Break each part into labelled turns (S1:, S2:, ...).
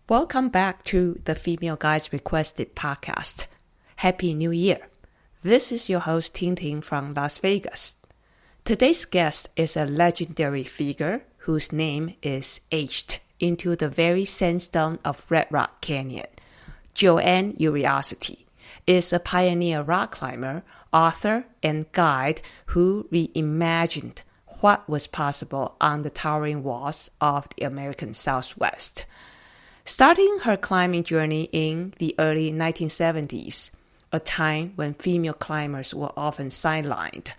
S1: Welcome back to the Female Guides Requested podcast. Happy New Year. This is your host Ting Ting from Las Vegas. Today's guest is a legendary figure whose name is etched into the very sandstone of Red Rock Canyon. Joanne Urioste is a pioneer rock climber, author, and guide who reimagined what was possible on the towering walls of the American Southwest. Starting her climbing journey in the early 1970s, a time when female climbers were often sidelined,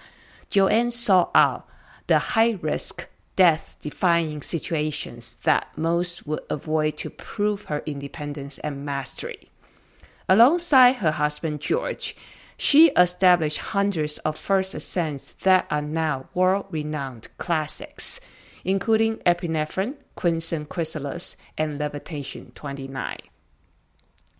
S1: Joanne sought out the high-risk, death-defying situations that most would avoid to prove her independence and mastery. Alongside her husband Jorge, she established hundreds of first ascents that are now world-renowned classics, including Epinephrine, Crimson Chrysalis, and Levitation 29.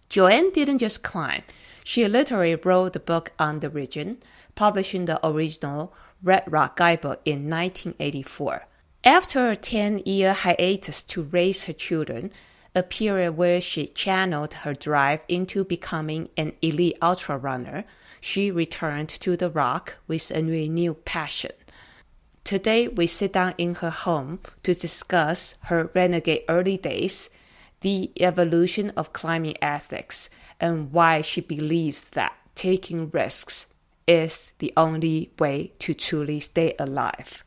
S1: Joanne didn't just climb. She literally wrote the book on the region, publishing the original Red Rock guidebook in 1984. After a 10-year hiatus to raise her children, a period where she channeled her drive into becoming an elite ultra runner, she returned to the rock with a renewed passion. Today, we sit down in her home to discuss her renegade early days, the evolution of climbing ethics, and why she believes that taking risks is the only way to truly stay alive.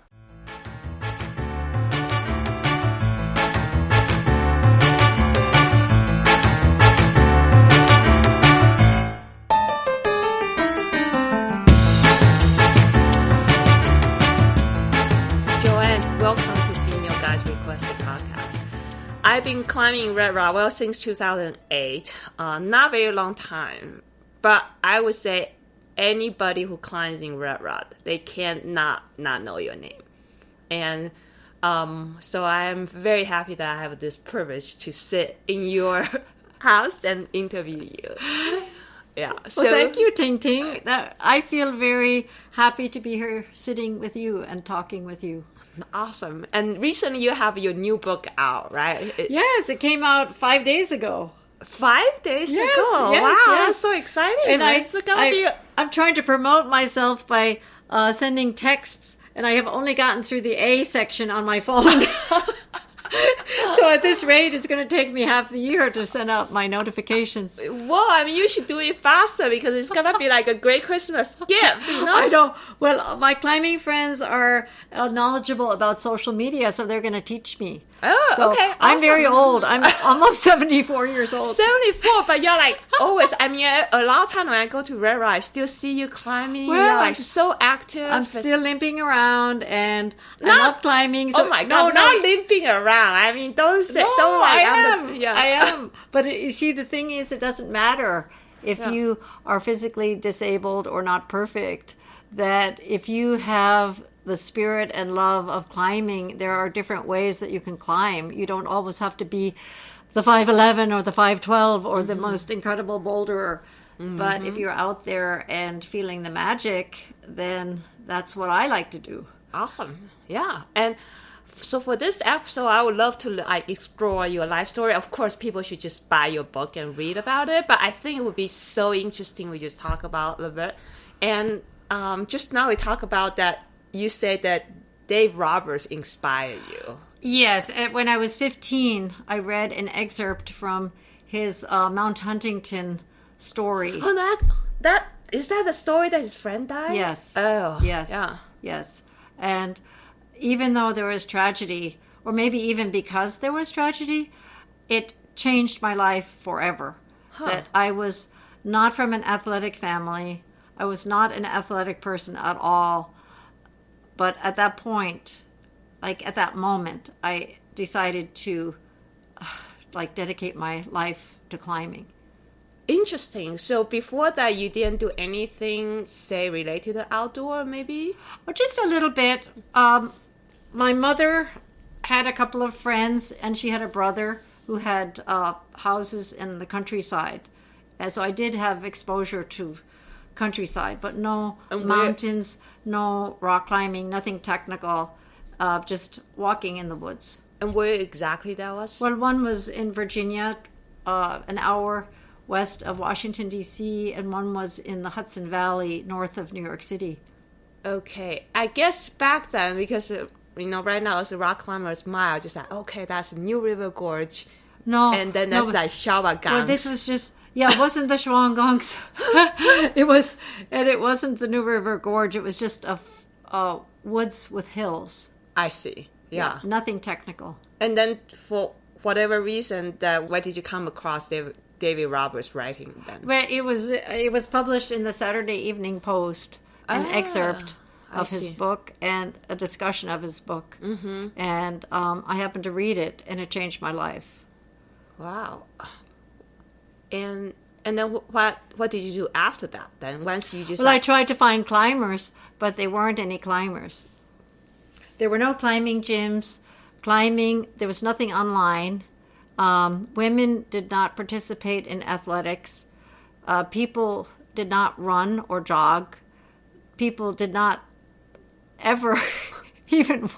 S1: I've been climbing Red Rock, since 2008. Not very long time. But I would say anybody who climbs in Red Rock, they can't not know your name. And so I am very happy that I have this privilege to sit in your house and interview you. Yeah. So,
S2: well, thank you, Ting Ting. I feel very happy to be here sitting with you and talking with you.
S1: Awesome. And recently you have your new book out, right?
S2: Yes, it came out 5 days ago.
S1: 5 days ago?
S2: Yes,
S1: wow,
S2: yes.
S1: That's so exciting.
S2: And
S1: I'm
S2: trying to promote myself by sending texts, and I have only gotten through the A section on my phone. So at this rate, it's going to take me half a year to send out my notifications.
S1: Well, I mean, you should do it faster because it's going to be like a great Christmas gift, you know?
S2: I know. Well, my climbing friends are knowledgeable about social media, so they're going to teach me.
S1: Oh,
S2: so
S1: okay.
S2: I'm very old. I'm almost 74 years old.
S1: 74, but you're like always, I mean, a lot of time when I go to Red Rock, I still see you climbing. Well, you're like so active.
S2: I'm still limping around and I love climbing. So,
S1: oh my God, not limping around. I mean, don't say, don't like.
S2: I am. But you see, the thing is, it doesn't matter if you are physically disabled or not perfect, that if you have the spirit and love of climbing, there are different ways that you can climb. You don't always have to be the 5'11" or the 5'12" or the most incredible boulderer. Mm-hmm. But if you're out there and feeling the magic, then that's what I like to do.
S1: Awesome. Yeah. And so for this episode, I would love to explore your life story. Of course, people should just buy your book and read about it. But I think it would be so interesting we just talk about a little bit. And just now we talk about that. You said that Dave Roberts inspired you.
S2: Yes. When I was 15, I read an excerpt from his Mount Huntington story.
S1: Oh, is that the story that his friend died?
S2: Yes.
S1: Oh.
S2: Yes. Yeah. Yes. And even though there was tragedy, or maybe even because there was tragedy, it changed my life forever. That I was not from an athletic family. I was not an athletic person at all. But at that point, at that moment, I decided to dedicate my life to climbing.
S1: Interesting. So before that, you didn't do anything, say, related to outdoor, maybe?
S2: Or just a little bit. My mother had a couple of friends, and she had a brother who had houses in the countryside. And so I did have exposure to countryside, but no mountains, no rock climbing, nothing technical, just walking in the woods.
S1: And where exactly that was?
S2: Well, one was in Virginia, an hour west of Washington, D.C., and one was in the Hudson Valley, north of New York City.
S1: Okay. I guess back then, because, right now it's a rock climber's mile, just like, okay, that's New River Gorge.
S2: No.
S1: And then that's like Shawagangs.
S2: Well, this was just, it wasn't the Shawagangs. It wasn't the New River Gorge. It was just a woods with hills.
S1: I see. Yeah.
S2: Nothing technical.
S1: And then for whatever reason, why did you come across David Roberts' writing then?
S2: Well, it was published in the Saturday Evening Post, an excerpt of his book and a discussion of his book. Mm-hmm. And I happened to read it, and it changed my life.
S1: Wow. And then what did you do after that then? Once you just...
S2: Well, I tried to find climbers, but there weren't any climbers. There were no climbing gyms. There was nothing online. Women did not participate in athletics. People did not run or jog. People did not ever even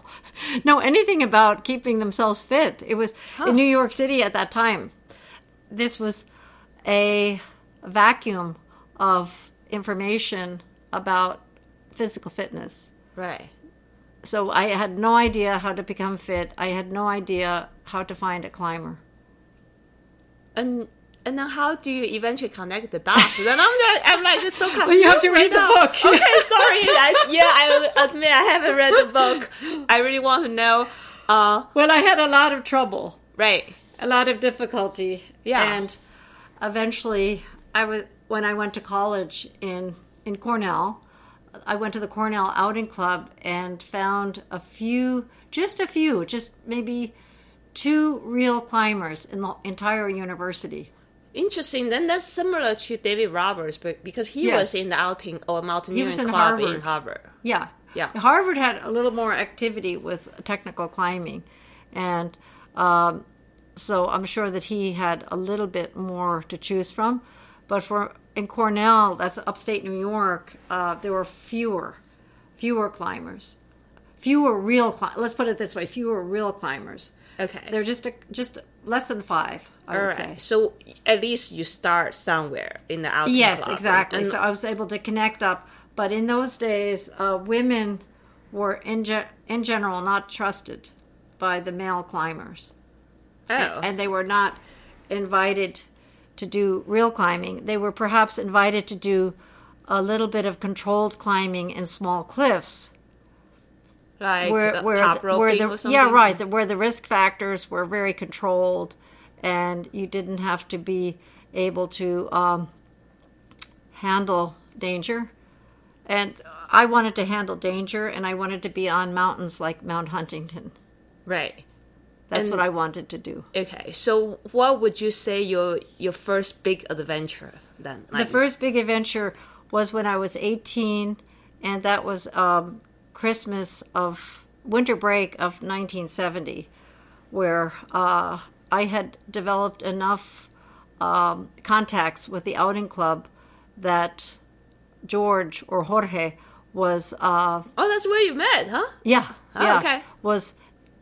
S2: know anything about keeping themselves fit. It was in New York City at that time. This was a vacuum of information about physical fitness.
S1: Right.
S2: So I had no idea how to become fit. I had no idea how to find a climber.
S1: And then how do you eventually connect the dots? Then I'm like just so confused.
S2: Well, you have to read the book.
S1: Okay, sorry. I admit I haven't read the book. I really want to know.
S2: Well, I had a lot of trouble.
S1: Right.
S2: A lot of difficulty.
S1: Yeah.
S2: And eventually, when I went to college in Cornell, I went to the Cornell Outing Club and found just maybe 2 real climbers in the entire university.
S1: Interesting. Then that's similar to David Roberts, but because he was in the outing or mountaineering club in Harvard.
S2: Yeah.
S1: Yeah.
S2: Harvard had a little more activity with technical climbing. And so I'm sure that he had a little bit more to choose from. But in Cornell, that's upstate New York, there were fewer climbers. Let's put it this way, fewer real climbers.
S1: Okay.
S2: They're just less than 5, I would say.
S1: So at least you start somewhere in the outing club.
S2: Yes, exactly. So I was able to connect up. But in those days, women were in general not trusted by the male climbers.
S1: Oh.
S2: And they were not invited to do real climbing. They were perhaps invited to do a little bit of controlled climbing in small cliffs.
S1: Like top roping or something?
S2: Yeah, right. Where the risk factors were very controlled and you didn't have to be able to handle danger. And I wanted to handle danger, and I wanted to be on mountains like Mount Huntington.
S1: Right.
S2: That's what I wanted to do.
S1: Okay. So what would you say your first big adventure then?
S2: The first big adventure was when I was 18, and that was winter break of 1970, where I had developed enough contacts with the outing club that Jorge was...
S1: that's where you met, huh?
S2: Yeah.
S1: Okay.
S2: Was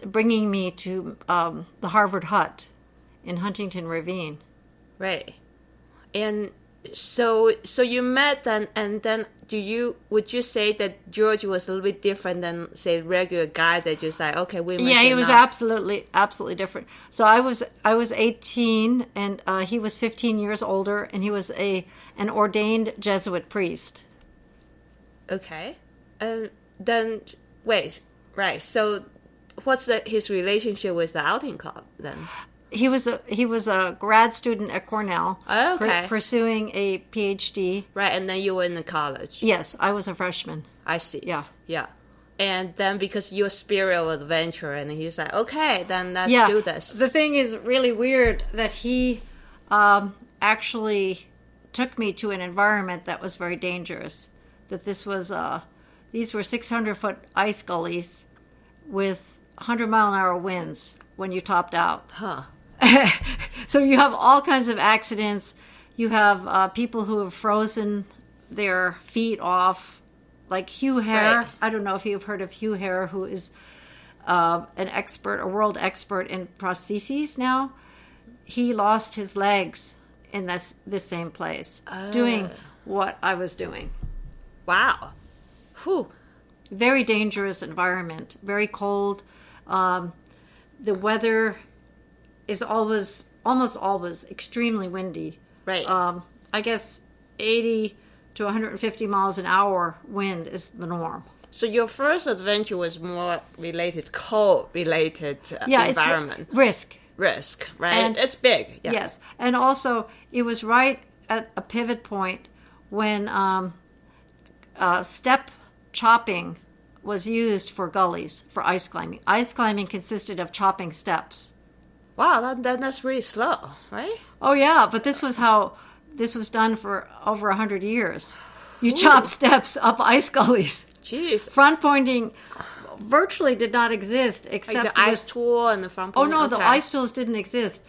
S2: bringing me to the Harvard Hut in Huntington Ravine.
S1: Right. And so you met then, and then would you say that George was a little bit different than, say, regular guy that just like, okay, we met?
S2: Yeah, he was absolutely different. So I was 18, and he was 15 years older, and he was an ordained Jesuit priest.
S1: Okay. And then, wait, right, so what's his relationship with the outing club then?
S2: He was a grad student at Cornell, pursuing a PhD.
S1: Right, and then you were in the college.
S2: Yes, I was a freshman.
S1: I see.
S2: Yeah.
S1: And then because you're spirit of adventure, and he's like, okay, then let's do this.
S2: The thing is really weird that he actually took me to an environment that was very dangerous. That these were 600-foot ice gullies with 100-mile-an-hour winds when you topped out.
S1: Huh.
S2: So you have all kinds of accidents. You have people who have frozen their feet off, like Hugh Hare.
S1: Right.
S2: I don't know if you've heard of Hugh Hare, who is an expert, a world expert in prostheses now. He lost his legs in this same place, doing what I was doing.
S1: Wow. Whew.
S2: Very dangerous environment, very cold. The weather is almost always extremely windy.
S1: Right.
S2: I guess 80 to 150 miles an hour wind is the norm.
S1: So your first adventure was more related, cold-related environment.
S2: It's
S1: Risk, right?
S2: And
S1: it's big. Yeah.
S2: Yes. And also, it was right at a pivot point when step chopping was used for gullies, for ice climbing. Ice climbing consisted of chopping steps.
S1: Wow, that's really slow, right?
S2: Oh, yeah, but this was how this was done for over 100 years. You chop steps up ice gullies.
S1: Jeez.
S2: Front pointing virtually did not exist except
S1: like the ice tool and the front
S2: Oh,
S1: pointing?
S2: no,
S1: Okay.
S2: the ice tools didn't exist.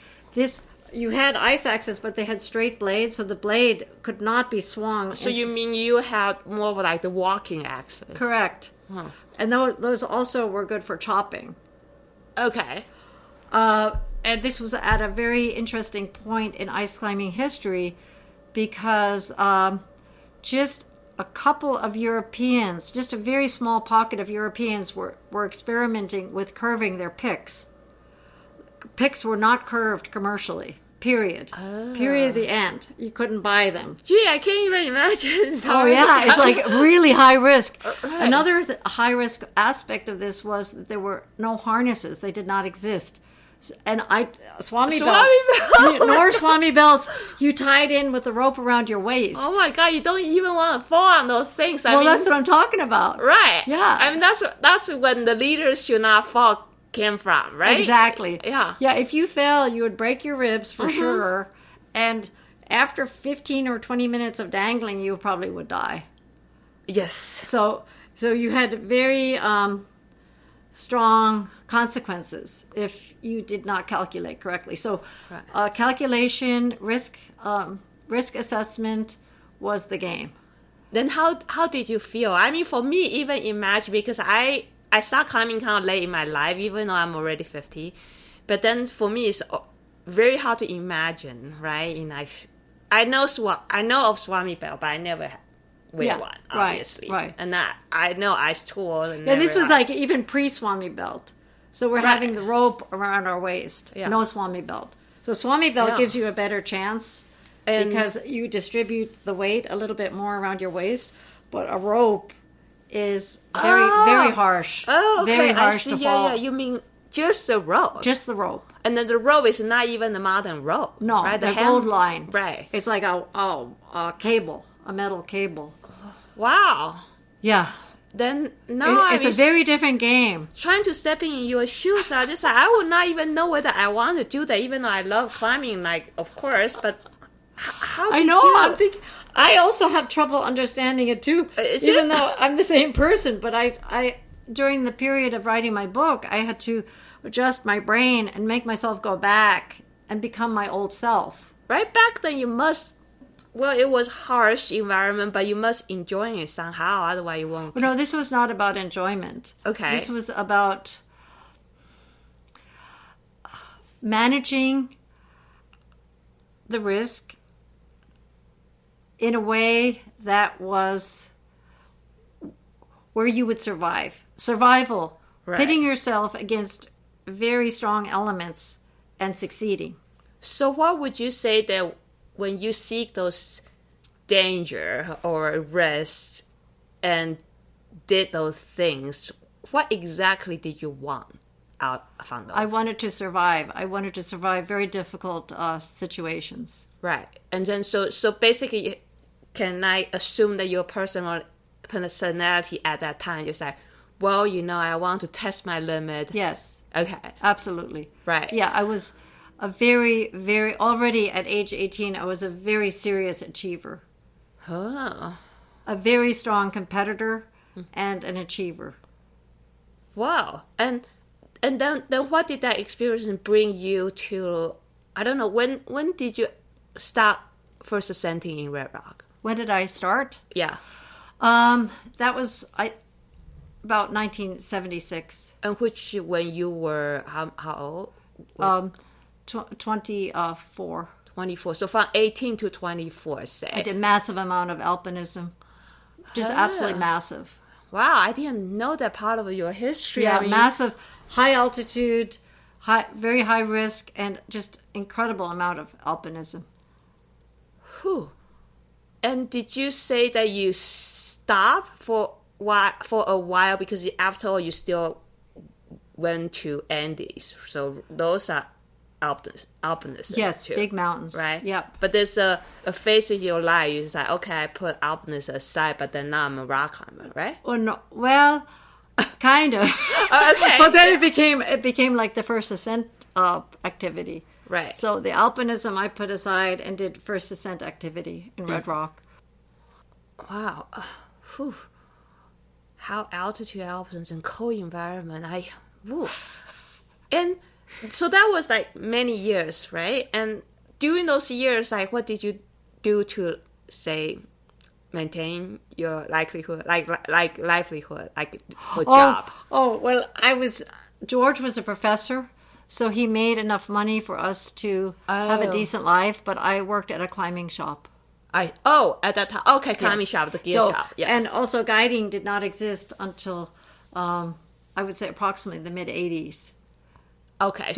S2: You had ice axes, but they had straight blades, so the blade could not be swung.
S1: So you mean you had more of like the walking axis?
S2: Correct.
S1: Huh.
S2: And those also were good for chopping.
S1: Okay.
S2: And this was at a very interesting point in ice climbing history because just a couple of Europeans, just a very small pocket of Europeans were experimenting with curving their picks. Picks were not curved commercially, period. Period, the end. You couldn't buy them.
S1: Gee, I can't even imagine.
S2: Oh, yeah, it's like really high risk. Right. Another high risk aspect of this was that there were no harnesses. They did not exist. And Swami belts, you tied in with the rope around your waist.
S1: Oh my God, you don't even want to fall on those things.
S2: Well, that's what I'm talking about.
S1: Right.
S2: Yeah.
S1: I mean, that's when the leaders should not fall came from, right?
S2: Exactly.
S1: Yeah.
S2: Yeah, if you fell, you would break your ribs for sure. And after 15 or 20 minutes of dangling, you probably would die.
S1: Yes.
S2: So you had very strong consequences if you did not calculate correctly. So calculation, risk assessment was the game.
S1: Then how did you feel? I mean, for me, even imagine, because I started climbing kind of late in my life, even though I'm already 50. But then for me, it's very hard to imagine, right? I know of Swami belt, but I never wear one, obviously.
S2: Right.
S1: And I know ice tool. And
S2: this was like even pre-Swami belt. So we're having the rope around our waist. Yeah. No Swami belt. So Swami belt gives you a better chance because you distribute the weight a little bit more around your waist. But a rope is very harsh.
S1: Oh, okay.
S2: Very harsh to fall.
S1: Yeah, you mean just the rope?
S2: Just the rope.
S1: And then the rope is not even the modern rope.
S2: No,
S1: right?
S2: the gold line.
S1: Right.
S2: It's like a cable, a metal cable.
S1: Wow.
S2: Yeah.
S1: Then
S2: it's a very different game.
S1: Trying to step in your shoes, I would not even know whether I want to do that, even though I love climbing, like, of course, but how did
S2: I'm thinking, I also have trouble understanding it too, even though I'm the same person, but I during the period of writing my book, I had to adjust my brain and make myself go back and become my old self.
S1: Right back then, it was harsh environment, but you must enjoy it somehow. Otherwise, you won't.
S2: No, this was not about enjoyment.
S1: Okay.
S2: This was about managing the risk in a way that was where you would survive. Survival. Right. Pitting yourself against very strong elements and succeeding.
S1: So what would you say that when you seek those danger or risks and did those things, what exactly did you want out from those?
S2: I wanted to survive. I wanted to survive very difficult situations.
S1: Right. And then so basically, can I assume that your personality at that time is like, well, I want to test my limit.
S2: Yes.
S1: Okay.
S2: Absolutely.
S1: Right.
S2: Yeah, I was a very, very, already at age 18, I was a very serious achiever.
S1: Oh.
S2: A very strong competitor and an achiever.
S1: Wow. And then what did that experience bring you to, I don't know, when did you start first ascending in Red Rock?
S2: When did I start?
S1: Yeah.
S2: That was, About 1976.
S1: And when you were, how old?
S2: 24.
S1: 24. So from 18 to 24, say.
S2: I did massive amount of alpinism. Just absolutely massive.
S1: Wow, I didn't know that part of your history.
S2: Yeah,
S1: I mean,
S2: massive, high altitude, very high risk, and just incredible amount of alpinism.
S1: Whew. And did you say that you stopped for a while because after all you still went to Andes? So those are alpinism.
S2: Yes,
S1: too,
S2: big mountains.
S1: right?
S2: Yep.
S1: But there's a phase of your life you say, okay, I put alpinism aside, but then now I'm a rock climber, right?
S2: Oh no, well, kind of.
S1: Okay.
S2: But then it became like the first ascent activity.
S1: Right.
S2: So the alpinism I put aside and did first ascent activity in Red Rock.
S1: Wow. Whew. How altitude alpinism and cold environment. And so that was like many years, right? And during those years, like what did you do to say maintain your livelihood, like for job?
S2: Oh well, George was a professor, so he made enough money for us to have a decent life. But I worked at a climbing shop.
S1: At that time, okay, climbing shop, the gear shop, yeah.
S2: And also guiding did not exist until I would say approximately the mid '80s.
S1: Okay,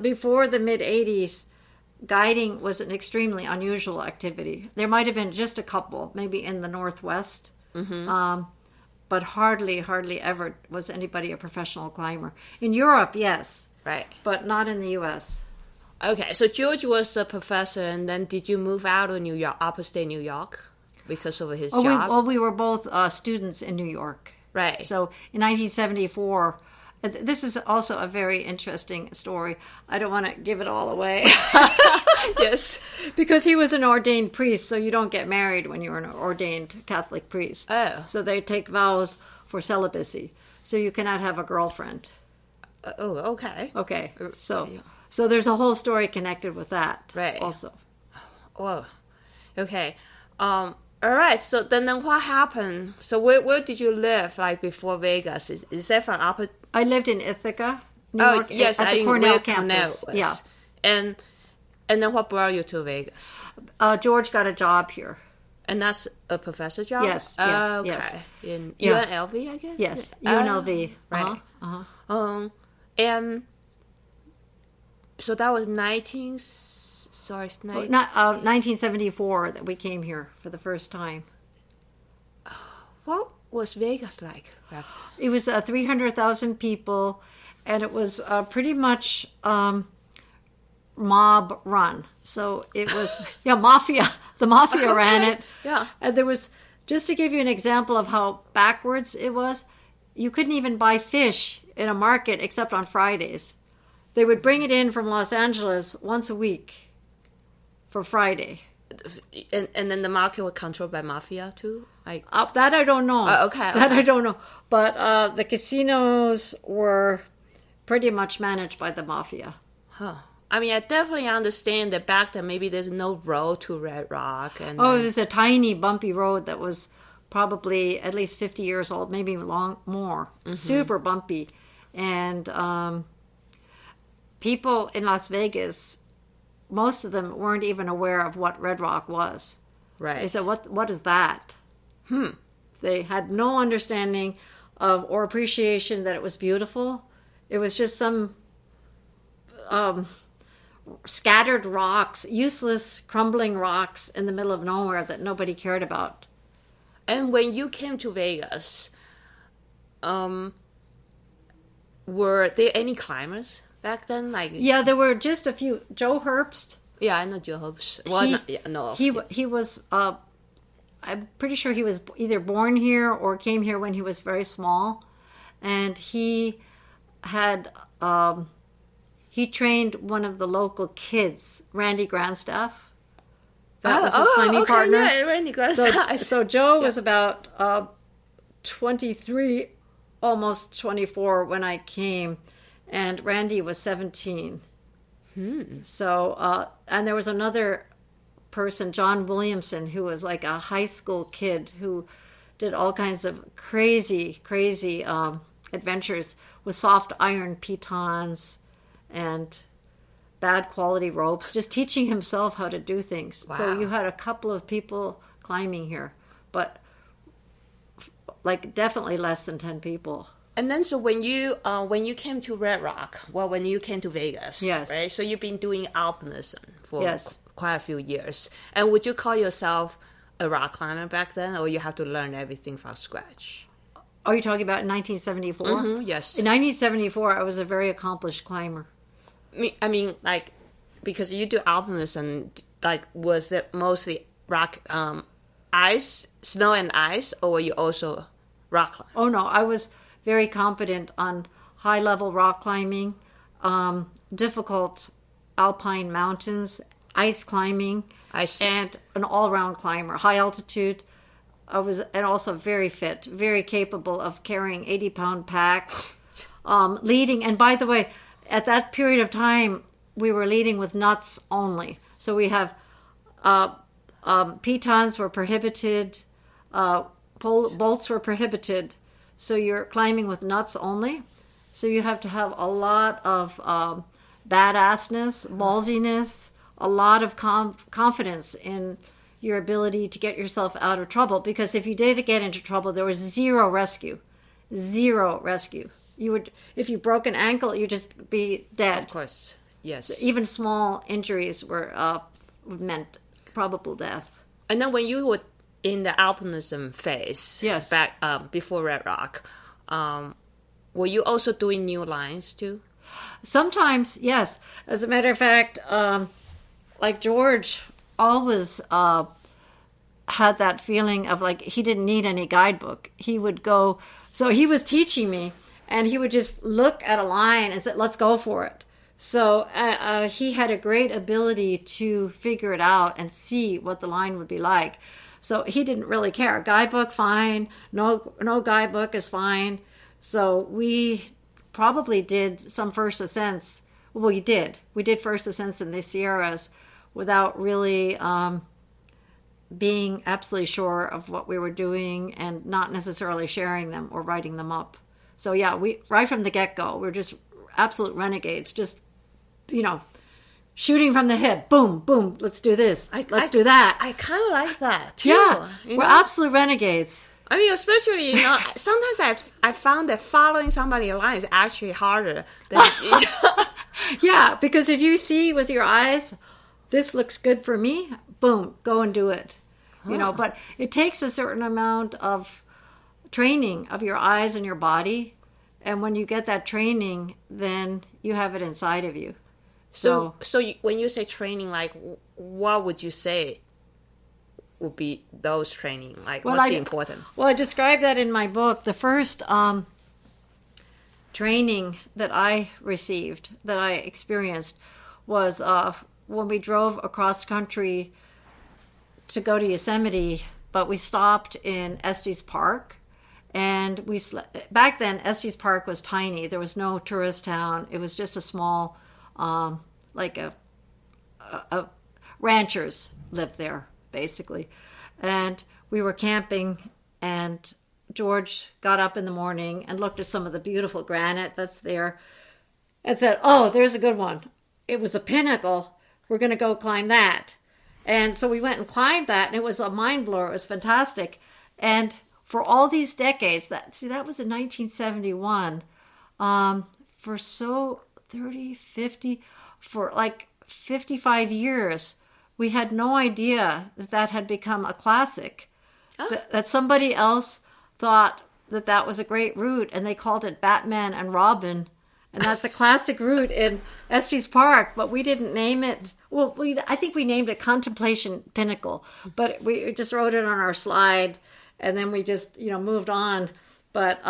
S2: Before the mid '80s, guiding was an extremely unusual activity. There might have been just a couple, maybe in the Northwest, but hardly ever was anybody a professional climber. In Europe, yes,
S1: right,
S2: but not in the U.S.
S1: Okay, so George was a professor, and then did you move out of New York, upstate New York, because of his job?
S2: We were both students in New York.
S1: Right.
S2: So in 1974, this is also a very interesting story. I don't want to give it all away.
S1: Yes.
S2: Because he was an ordained priest, so you don't get married when you're an ordained Catholic priest.
S1: Oh.
S2: So they take vows for celibacy. So you cannot have a girlfriend.
S1: Okay.
S2: Okay. So there's a whole story connected with that.
S1: Right.
S2: Also.
S1: Oh. Okay. All right. So then what happened? So where did you live like before Vegas? Is that from up?
S2: I lived in Ithaca, New York,
S1: yes,
S2: at the Cornell campus.
S1: Cornell
S2: yeah.
S1: And then what brought you to Vegas?
S2: George got a job here.
S1: And that's a professor job?
S2: Yes.
S1: Okay. In UNLV, I guess?
S2: Yes, UNLV.
S1: Right. And so that was
S2: 1974 that we came here for the first time.
S1: What was Vegas like?
S2: It was 300,000 people, and it was pretty much mob run. So it was, mafia. The mafia ran it.
S1: Yeah.
S2: And there was, just to give you an example of how backwards it was, you couldn't even buy fish in a market except on Fridays. They would bring it in from Los Angeles once a week for Friday.
S1: And then the market was controlled by mafia too?
S2: That I don't know.
S1: Okay.
S2: That I don't know. But the casinos were pretty much managed by the mafia.
S1: Huh. I mean, I definitely understand that back then maybe there's no road to Red Rock.
S2: It was a tiny, bumpy road that was probably at least 50 years old, maybe more. Mm-hmm. Super bumpy. And people in Las Vegas, most of them weren't even aware of what Red Rock was.
S1: Right.
S2: They said, what is that? They had no understanding of or appreciation that it was beautiful. It was just some scattered rocks, useless crumbling rocks in the middle of nowhere that nobody cared about.
S1: And when you came to Vegas, were there any climbers back then?
S2: Yeah, there were just a few. Joe Herbst.
S1: Yeah, I know Joe Herbst. Well,
S2: he was. I'm pretty sure he was either born here or came here when he was very small, and he had. He trained one of the local kids, Randy Grandstaff. That was his climbing partner.
S1: Yeah, Randy Grandstaff.
S2: So Joe was about 23, almost 24 when I came, and Randy was 17. So, and there was another person, John Williamson, who was like a high school kid who did all kinds of crazy adventures with soft iron pitons and bad quality ropes, just teaching himself how to do things.
S1: Wow.
S2: So you had a couple of people climbing here, but like definitely less than 10 people.
S1: And then, so when you came to Red Rock, when you came to Vegas,
S2: yes,
S1: right? So you've been doing alpinism for
S2: yes.
S1: quite a few years. And would you call yourself a rock climber back then, or you have to learn everything from scratch?
S2: Are you talking about 1974?
S1: Mm-hmm, yes.
S2: In 1974, I was a very accomplished climber.
S1: I mean, like, because you do alpinism, like, was it mostly rock, ice, snow and ice, or were you also rock climber?
S2: Oh no, I was very competent on high-level rock climbing, difficult alpine mountains, ice climbing, and an all-round climber, high altitude. And also very fit, very capable of carrying 80-pound packs, leading. And by the way, at that period of time, we were leading with nuts only. So we have pitons were prohibited, bolts were prohibited. So you're climbing with nuts only. So you have to have a lot of badassness, ballsiness, a lot of confidence in your ability to get yourself out of trouble. Because if you did get into trouble, there was zero rescue. You would, if you broke an ankle, you'd just be dead.
S1: Of course, yes.
S2: So even small injuries were meant probable death.
S1: And then when you were in the alpinism phase,
S2: yes,
S1: back before Red Rock, were you also doing new lines too?
S2: Sometimes, yes. As a matter of fact, like George always had that feeling of like he didn't need any guidebook. He would go, so he was teaching me, and he would just look at a line and say, let's go for it. So he had a great ability to figure it out and see what the line would be like. So he didn't really care. Guidebook, fine. No guidebook is fine. So we probably did some first ascents. Well, we did. We did first ascents in the Sierras without really being absolutely sure of what we were doing and not necessarily sharing them or writing them up. So yeah, we right from the get-go, we're just absolute renegades, just, shooting from the hip. Boom, boom, let's do this. Let's do that.
S1: I kind of like that, too.
S2: Yeah, we're absolute renegades.
S1: I mean, especially, sometimes I found that following somebody's line is actually harder than...
S2: Yeah, because if you see with your eyes, this looks good for me, boom, go and do it. But it takes a certain amount of training of your eyes and your body. And when you get that training, then you have it inside of you.
S1: So when you say training, like, what would you say would be those training? Like, what's important?
S2: Well, I described that in my book. The first training that I received, that I experienced, was when we drove across country to go to Yosemite, but we stopped in Estes Park. And back then, Estes Park was tiny. There was no tourist town. It was just a small, like a ranchers lived there, basically. And we were camping, and George got up in the morning and looked at some of the beautiful granite that's there and said, oh, there's a good one. It was a pinnacle. We're going to go climb that. And so we went and climbed that, and it was a mind blower. It was fantastic. And for all these decades, that was in 1971, for 30, 50, for like 55 years, we had no idea that had become a classic. Oh. That somebody else thought that was a great route, and they called it Batman and Robin. And that's a classic route in Estes Park, but we didn't name it. Well, I think we named it Contemplation Pinnacle, but we just wrote it on our slide, and then we just, moved on. But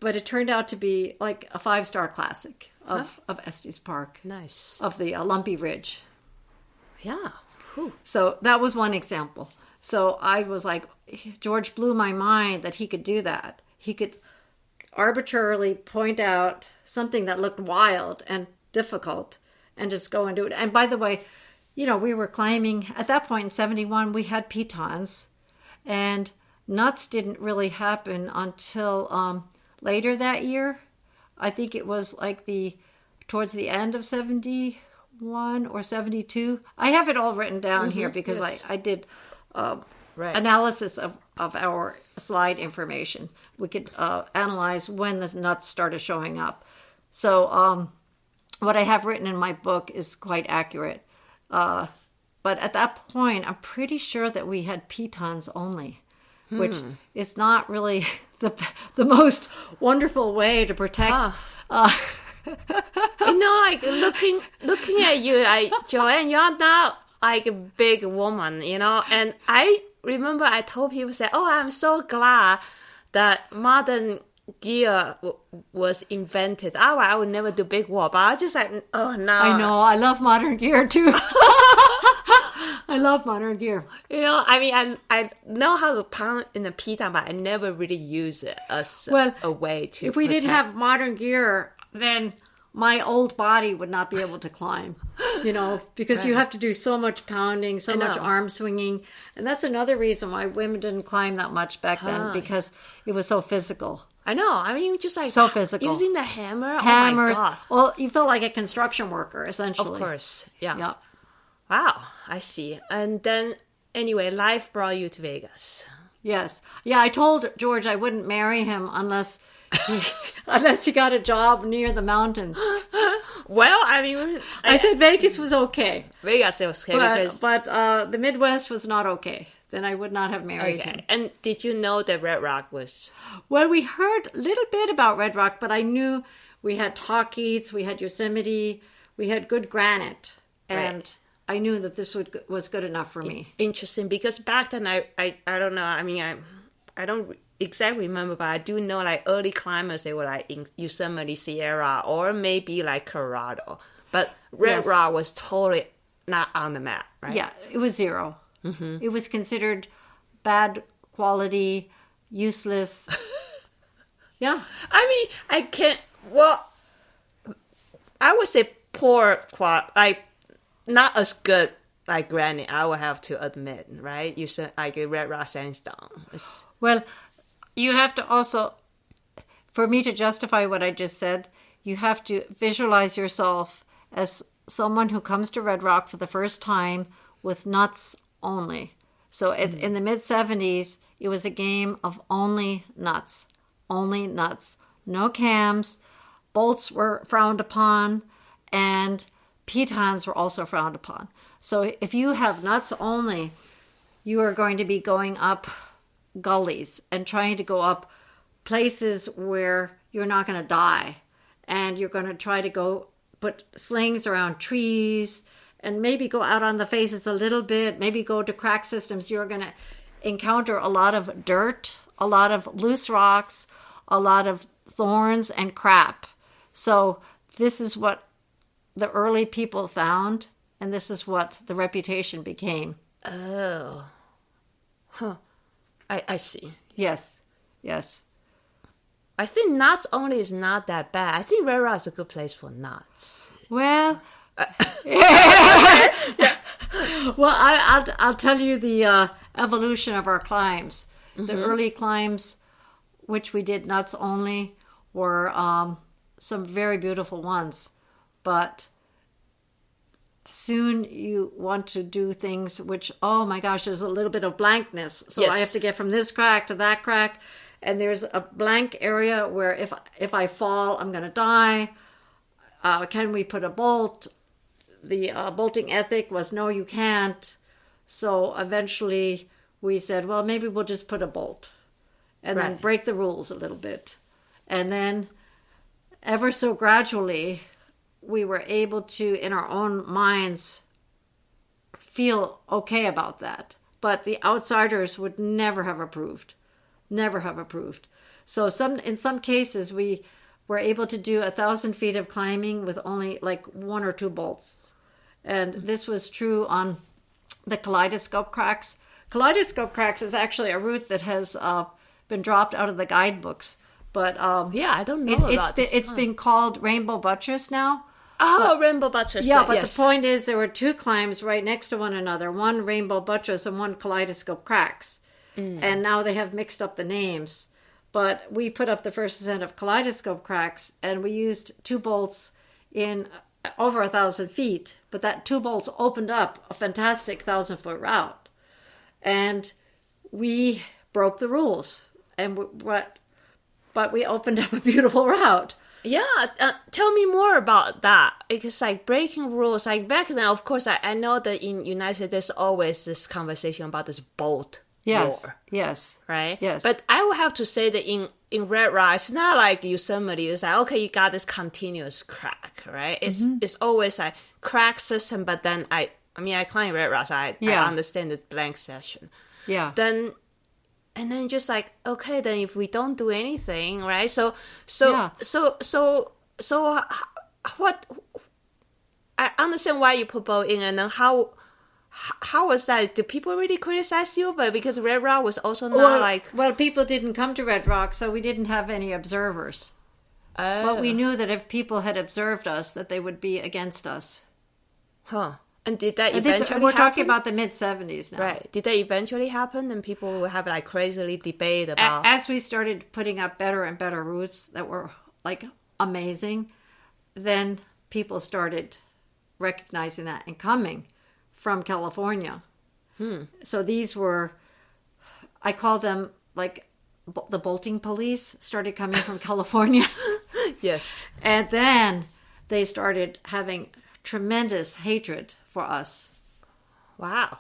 S2: it turned out to be like a 5-star classic of Estes Park.
S1: Nice. Of
S2: the Lumpy Ridge.
S1: Yeah. Whew.
S2: So that was one example. So I was like, George blew my mind that he could do that. He could arbitrarily point out something that looked wild and difficult and just go and do it. And by the way, we were climbing, at that point in 71, we had pitons, and nuts didn't really happen until later that year. I think it was like towards the end of 71 or 72. I have it all written down here because I did analysis of our slide information. We could analyze when the nuts started showing up. So what I have written in my book is quite accurate. But at that point, I'm pretty sure that we had pitons only, which is not really the most wonderful way to protect.
S1: Like looking at you, Joanne, you're not like a big woman, and I remember I told people, say, oh, I'm so glad that modern gear was invented. I would never do big wall, but I was just like, oh no.
S2: I know, I love modern gear too. I love modern gear.
S1: I know how to pound in the piton, but I never really use it as a way to
S2: if we didn't have modern gear, then my old body would not be able to climb, because you have to do so much pounding, so much arm swinging. And that's another reason why women didn't climb that much back then, because it was so physical.
S1: I know. Just like
S2: so physical.
S1: Using the hammers. Oh my God.
S2: Well, you feel like a construction worker, essentially.
S1: Of course. Yeah.
S2: Yep.
S1: Wow. I see. And then, anyway, life brought you to Vegas.
S2: Yes. Yeah, I told George I wouldn't marry him unless he got a job near the mountains.
S1: Well,
S2: I said Vegas was okay.
S1: Vegas was okay
S2: but the Midwest was not okay. Then I would not have married him.
S1: And did you know that Red Rock was?
S2: Well, we heard a little bit about Red Rock, but I knew we had Talkies, we had Yosemite, we had good granite, and I knew that this was good enough for me.
S1: Interesting, because back then I don't know. I don't exactly remember, but I do know like early climbers, they were like in Yosemite, Sierra, or maybe like Colorado. But Red Rock was totally not on the map, right?
S2: Yeah, it was zero. Mm-hmm. It was considered bad quality, useless. Yeah.
S1: I can't. Well, I would say poor quality, like not as good like granite. I would have to admit, right? You said like a Red Rock sandstone.
S2: Well, you have to also, for me to justify what I just said, you have to visualize yourself as someone who comes to Red Rock for the first time with nuts only. So in the mid-70s, it was a game of only nuts. No cams, bolts were frowned upon, and pitons were also frowned upon. So if you have nuts only, you are going to be going up gullies and trying to go up places where you're not going to die. And you're going to try to go put slings around trees and maybe go out on the faces a little bit, maybe go to crack systems. You're going to encounter a lot of dirt, a lot of loose rocks, a lot of thorns and crap. So this is what the early people found, and this is what the reputation became.
S1: Oh. Huh. I see.
S2: Yes.
S1: I think nuts only is not that bad. I think Red Rock is a good place for nuts.
S2: Well, well, I'll tell you the evolution of our climbs. Mm-hmm. The early climbs, which we did nuts only, were some very beautiful ones. But soon you want to do things which, oh my gosh, there's a little bit of blankness. So I have to get from this crack to that crack. And there's a blank area where if I fall, I'm going to die. Can we put a bolt? The bolting ethic was, no, you can't. So eventually we said, well, maybe we'll just put a bolt and then break the rules a little bit. And then ever so gradually, we were able to, in our own minds, feel okay about that. But the outsiders would never have approved. So in some cases, we were able to do 1,000 feet of climbing with only like 1 or 2 bolts. And this was true on the kaleidoscope cracks. Kaleidoscope cracks is actually a route that has been dropped out of the guidebooks. But
S1: I don't know about it.
S2: It's been called Rainbow Buttress now.
S1: Oh, Rainbow Buttress.
S2: Yeah, but the point is there were 2 climbs right next to one another, one Rainbow Buttress and one Kaleidoscope Cracks. And now they have mixed up the names. But we put up the first ascent of kaleidoscope cracks, and we used 2 bolts in over 1,000 feet. But that 2 bolts opened up a fantastic 1,000-foot route. And we broke the rules. But we opened up a beautiful route.
S1: Yeah, tell me more about that. Because like breaking rules, like back then, of course, I know that in United States there's always this conversation about this bolt war.
S2: Yes.
S1: Right?
S2: Yes.
S1: But I would have to say that in Red Rock, it's not like Yosemite. It's like, okay, you got this continuous crack, right? It's always like crack system, but then I climb Red Rock, so I understand this blank section.
S2: Yeah.
S1: And then just like, okay, then if we don't do anything, right? So what? I understand why you put both in, and then how was that? Did people really criticize you? But because Red Rock was also not
S2: well, people didn't come to Red Rock, so we didn't have any observers. But we knew that if people had observed us, that they would be against us.
S1: Huh. And did that eventually
S2: We're
S1: happen?
S2: talking about the mid-70s now.
S1: Right. Did that eventually happen? And people would have like crazily debate about...
S2: As we started putting up better and better routes that were like amazing, then people started recognizing that and coming from California. So these were, I call them like the bolting police started coming from California.
S1: Yes.
S2: And then they started having tremendous hatred for us.
S1: Wow.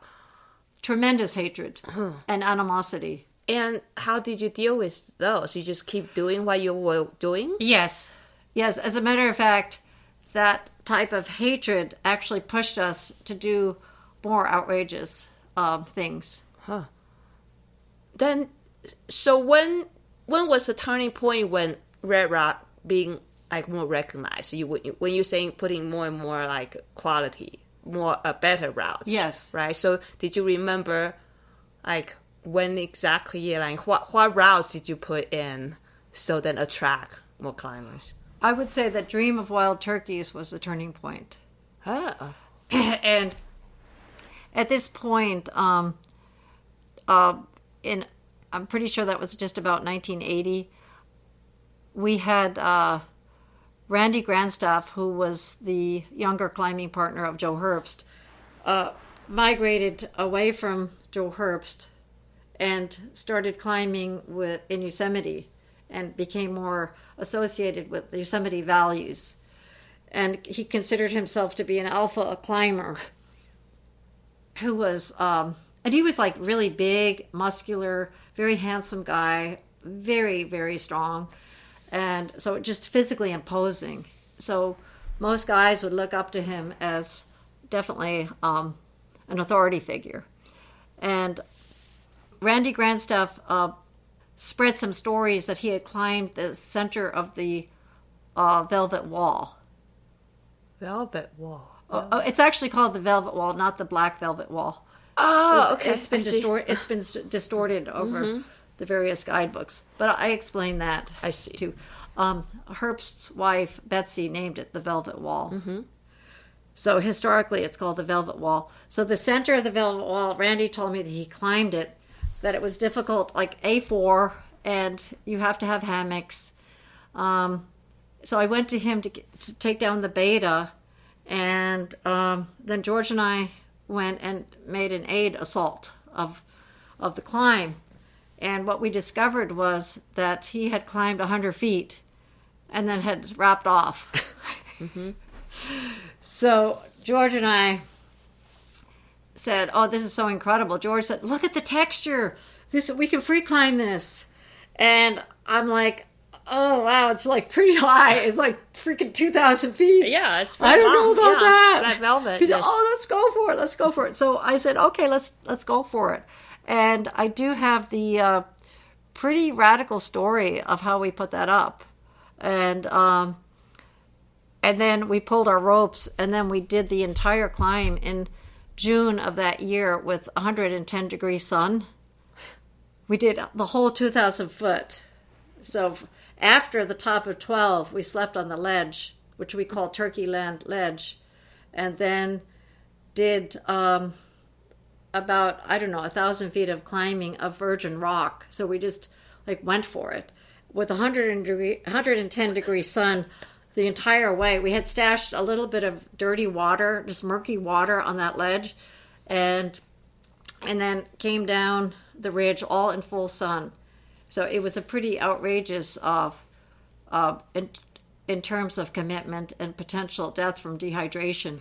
S2: Tremendous hatred and animosity.
S1: And how did you deal with those? You just keep doing what you were doing?
S2: Yes. As a matter of fact, that type of hatred actually pushed us to do more outrageous things.
S1: Huh. Then, so when was the turning point when Red Rock being like more recognized? When you're saying putting more and more like quality, more better routes.
S2: Yes.
S1: Right. So did you remember like when exactly, like what routes did you put in so then attract more climbers?
S2: I would say that Dream of Wild Turkeys was the turning point.
S1: Oh.
S2: And at this point, I'm pretty sure that was just about 1980. We had Randy Grandstaff, who was the younger climbing partner of Joe Herbst, migrated away from Joe Herbst and started climbing in Yosemite and became more associated with the Yosemite values. And he considered himself to be an alpha climber who was, and he was like really big, muscular, very handsome guy, very, very strong. And so just physically imposing. So most guys would look up to him as definitely an authority figure. And Randy Grandstaff spread some stories that he had climbed the center of the Velvet Wall.
S1: Velvet Wall.
S2: It's actually called the Velvet Wall, not the Black Velvet Wall.
S1: Oh, okay.
S2: It's been distorted over the various guidebooks, but I explained that.
S1: I see.
S2: Too. Herbst's wife Betsy named it the Velvet Wall. So historically, it's called the Velvet Wall. So the center of the Velvet Wall, Randy told me that he climbed it, that it was difficult, like A4, and you have to have hammocks. So I went to him to take down the beta, and then George and I went and made an aid assault of the climb. And what we discovered was that he had climbed 100 feet and then had wrapped off. So George and I said, "Oh, this is so incredible." George said, "Look at the texture. We can free climb this." And I'm like, "Oh, wow, it's like pretty high. It's like freaking 2,000 feet.
S1: Yeah, it's
S2: I don't know about that."
S1: Black velvet.
S2: He said, "Oh, let's go for it. So I said, "Okay, let's go for it." And I do have the pretty radical story of how we put that up. And then we pulled our ropes, and then we did the entire climb in June of that year with 110-degree sun. We did the whole 2,000 foot. So after the top of 12, we slept on the ledge, which we call Turkey Land Ledge, and then did about, I don't know, 1,000 feet of climbing of virgin rock. So we just like went for it with 110 degree sun the entire way. We had stashed a little bit of dirty water, just murky water on that ledge, and then came down the ridge all in full sun. So it was a pretty outrageous in terms of commitment and potential death from dehydration.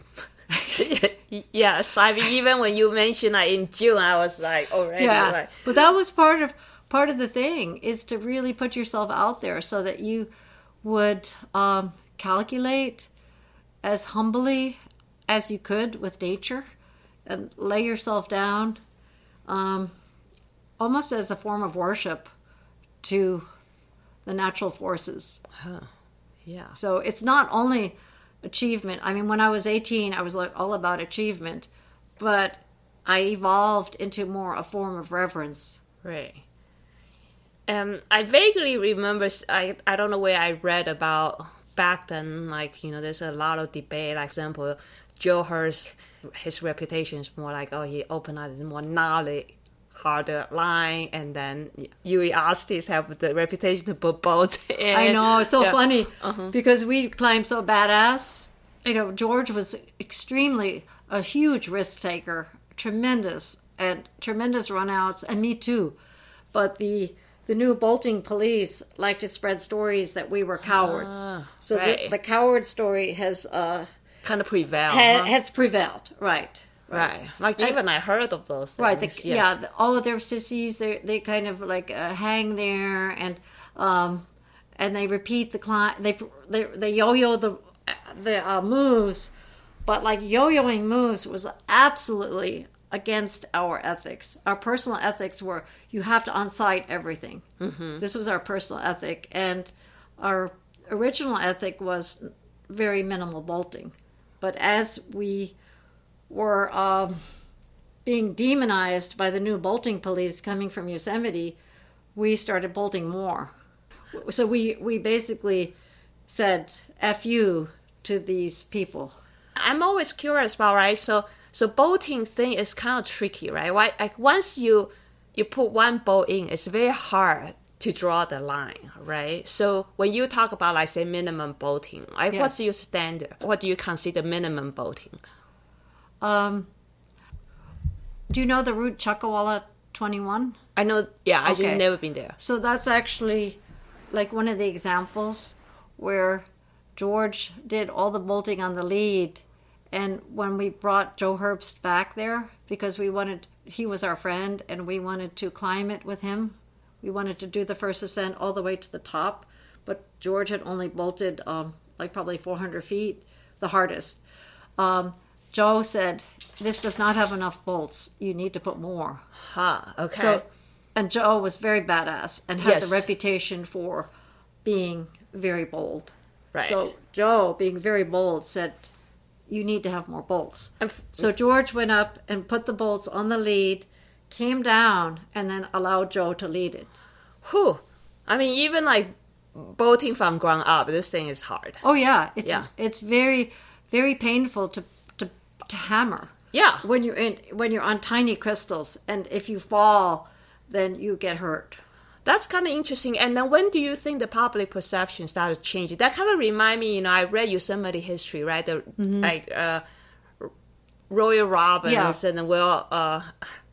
S1: Yes, I mean, even when you mentioned that in June, I was like already like.
S2: But that was part of the thing, is to really put yourself out there so that you would calculate as humbly as you could with nature and lay yourself down almost as a form of worship to the natural forces.
S1: Huh. Yeah.
S2: So it's not only achievement. I mean, when I was 18, I was like all about achievement, but I evolved into more a form of reverence.
S1: Right. I vaguely remember, I don't know where I read about back then, like, you know, there's a lot of debate. Like, for example, Jorge, his reputation is more like, oh, he opened up more knowledge, harder line, and then Urioste have the reputation to put boats in.
S2: I know, it's so funny because we climbed so badass. You know, George was extremely a huge risk taker, tremendous runouts, and me too. But the new bolting police like to spread stories that we were cowards. So
S1: right.
S2: the coward story has
S1: kind of prevailed.
S2: Has prevailed, right.
S1: Like even I heard of those things.
S2: Right.
S1: Yes.
S2: Yeah. All of their sissies, they kind of like hang there and they repeat the climb. They yo-yo the moves, but like yo-yoing moves was absolutely against our ethics. Our personal ethics were you have to on-site everything. Mm-hmm. This was our personal ethic, and our original ethic was very minimal bolting. But as we were being demonized by the new bolting police coming from Yosemite, we started bolting more. So we basically said F you to these people.
S1: I'm always curious about, right? So bolting thing is kind of tricky, right? Why? Like once you put one bolt in, it's very hard to draw the line, right? So when you talk about, like, say, minimum bolting, like
S2: Yes.
S1: what's your standard? What do you consider minimum bolting?
S2: Do you know the route Chuckawalla 21?
S1: I know, yeah, I've
S2: Okay.
S1: never been there.
S2: So that's actually like one of the examples where George did all the bolting on the lead, and when we brought Joe Herbst back there, because he was our friend and we wanted to climb it with him. We wanted to do the first ascent all the way to the top, but George had only bolted like probably 400 feet, the hardest. Joe said, this does not have enough bolts. You need to put more.
S1: Okay.
S2: So, and Joe was very badass and had
S1: Yes.
S2: the reputation for being very bold.
S1: Right.
S2: So Joe, being very bold, said, you need to have more bolts.
S1: And
S2: So George went up and put the bolts on the lead, came down, and then allowed Joe to lead it.
S1: Whew. I mean, even like bolting from ground up, this thing is hard.
S2: Oh yeah,
S1: Yeah.
S2: it's very, very painful to hammer.
S1: Yeah.
S2: When you're on tiny crystals, and if you fall, then you get hurt.
S1: That's kind of interesting. And then when do you think the public perception started changing? That kind of remind me, you know, I read Yosemite history, right? Royal Robbins
S2: Yeah.
S1: and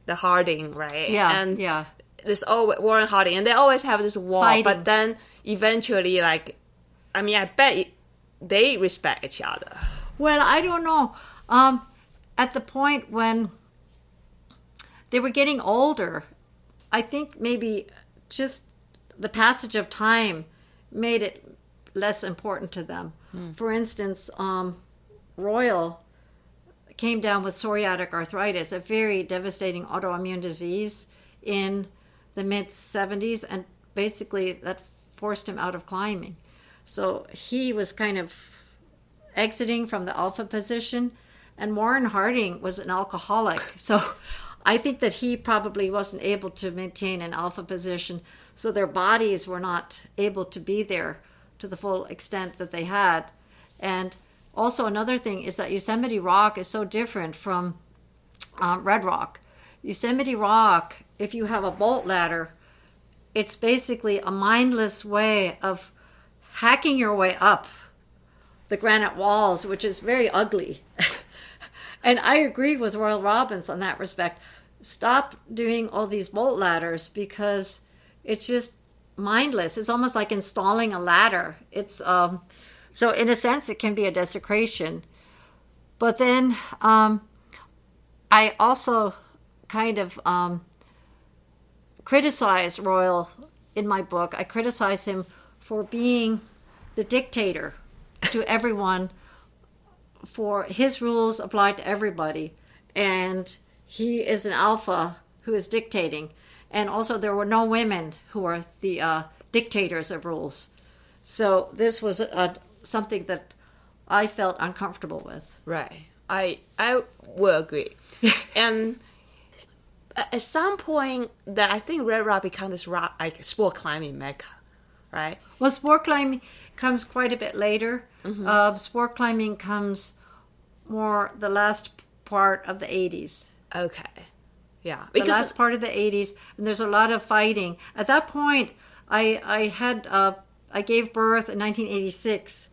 S1: the Harding, right?
S2: Yeah,
S1: And
S2: yeah.
S1: this always Warren Harding, and they always have this war.
S2: Fighting.
S1: But then eventually, like, I mean, I bet they respect each other.
S2: Well, I don't know. At the point when they were getting older, I think maybe just the passage of time made it less important to them. For instance, Royal came down with psoriatic arthritis, a very devastating autoimmune disease in the mid-70s, and basically that forced him out of climbing. So he was kind of exiting from the alpha position, and Warren Harding was an alcoholic. So I think that he probably wasn't able to maintain an alpha position, so their bodies were not able to be there to the full extent that they had. And also another thing is that Yosemite rock is so different from Red Rock. Yosemite Rock, if you have a bolt ladder, it's basically a mindless way of hacking your way up the granite walls, which is very ugly. And I agree with Royal Robbins on that respect. Stop doing all these bolt ladders because it's just mindless. It's almost like installing a ladder. It's so in a sense it can be a desecration. But then I also kind of criticize Royal in my book. I criticize him for being the dictator to everyone, for his rules apply to everybody, and he is an alpha who is dictating. And also there were no women who are the dictators of rules. So this was something that I felt uncomfortable with.
S1: Right. I will agree. And at some point, that I think Red Rock becomes this rock, like sport climbing mecca, right?
S2: Well, sport climbing comes quite a bit later. Sport climbing comes more the last part of the 80s.
S1: Okay. Yeah.
S2: The last part of the 80s, and there's a lot of fighting. At that point, I gave birth in 1986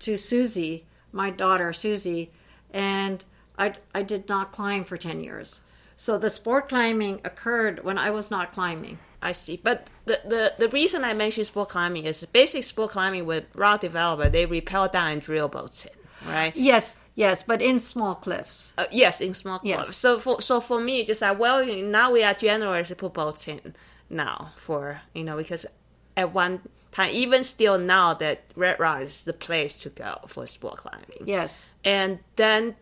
S2: to Susie, my daughter Susie, and I did not climb for 10 years. So the sport climbing occurred when I was not climbing.
S1: I see. But the reason I mentioned sport climbing is basic sport climbing with rock developer, they rappel down and drill boats in, right?
S2: Yes, but in small cliffs.
S1: Yes, in small cliffs.
S2: Yes.
S1: So for me, just like, well, now we are generous to put boats in now for, because at one time, even still now that Red Rock is the place to go for sport climbing.
S2: Yes.
S1: And then,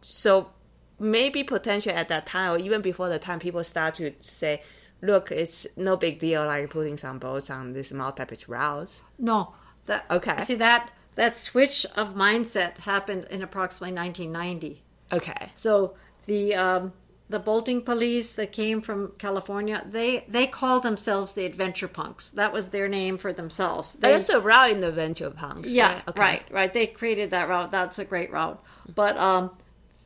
S1: so maybe potentially at that time or even before the time, people start to say, look, it's no big deal like putting some boats on these multi-pitch routes.
S2: No.
S1: Okay.
S2: See, that switch of mindset happened in approximately 1990.
S1: Okay.
S2: So the bolting police that came from California, they called themselves the adventure punks. That was their name for themselves.
S1: There's a route in the adventure punks.
S2: Yeah,
S1: right? Okay.
S2: Right. They created that route. That's a great route. But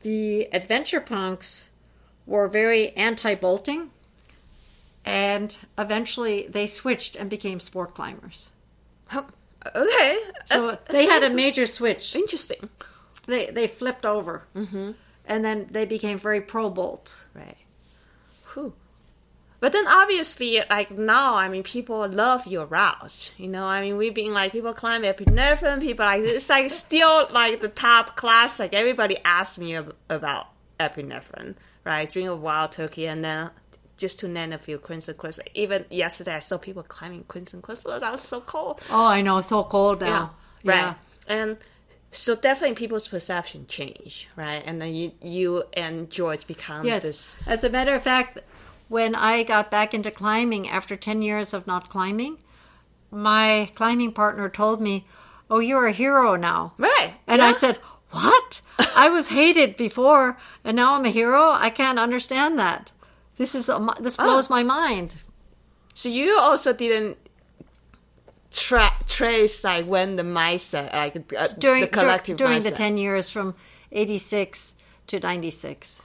S2: the adventure punks were very anti-bolting, and eventually they switched and became sport climbers.
S1: Oh, okay.
S2: So they had a major switch.
S1: Interesting.
S2: They flipped over. Mm-hmm. And then they became very pro-bolt.
S1: Right. Whew. But then obviously, like now, I mean, people love your routes. We've been like, people climb epinephrine, people like, it's like still like the top class. Like everybody asks me about epinephrine, right? Drink of wild turkey, and then just to name a few, Crimson Crystal. Even yesterday, I saw people climbing Crimson Crystal. That was so cold.
S2: Oh, I know. So cold now.
S1: Yeah. Right. And so definitely people's perception change, right? And then you and George become this.
S2: As a matter of fact, when I got back into climbing after 10 years of not climbing, my climbing partner told me, "Oh, you're a hero now."
S1: Right.
S2: And I said, "What? I was hated before, and now I'm a hero? I can't understand that. This blows my mind."
S1: So you also didn't trace like when the mindset, like the collective
S2: during
S1: mindset.
S2: The 10 years from 86 to 96.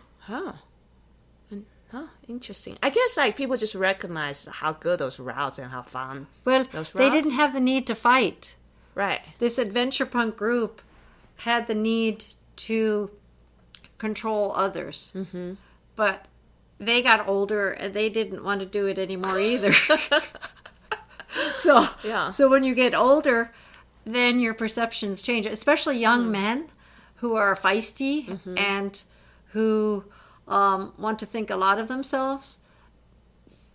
S1: Oh, interesting. I guess like people just recognize how good those routes and how fun.
S2: Well,
S1: those
S2: they
S1: routes.
S2: didn't have the need to fight.
S1: Right.
S2: This adventure punk group had the need to control others. Mm-hmm. But they got older and they didn't want to do it anymore either. So when you get older, then your perceptions change, especially young men who are feisty and who want to think a lot of themselves.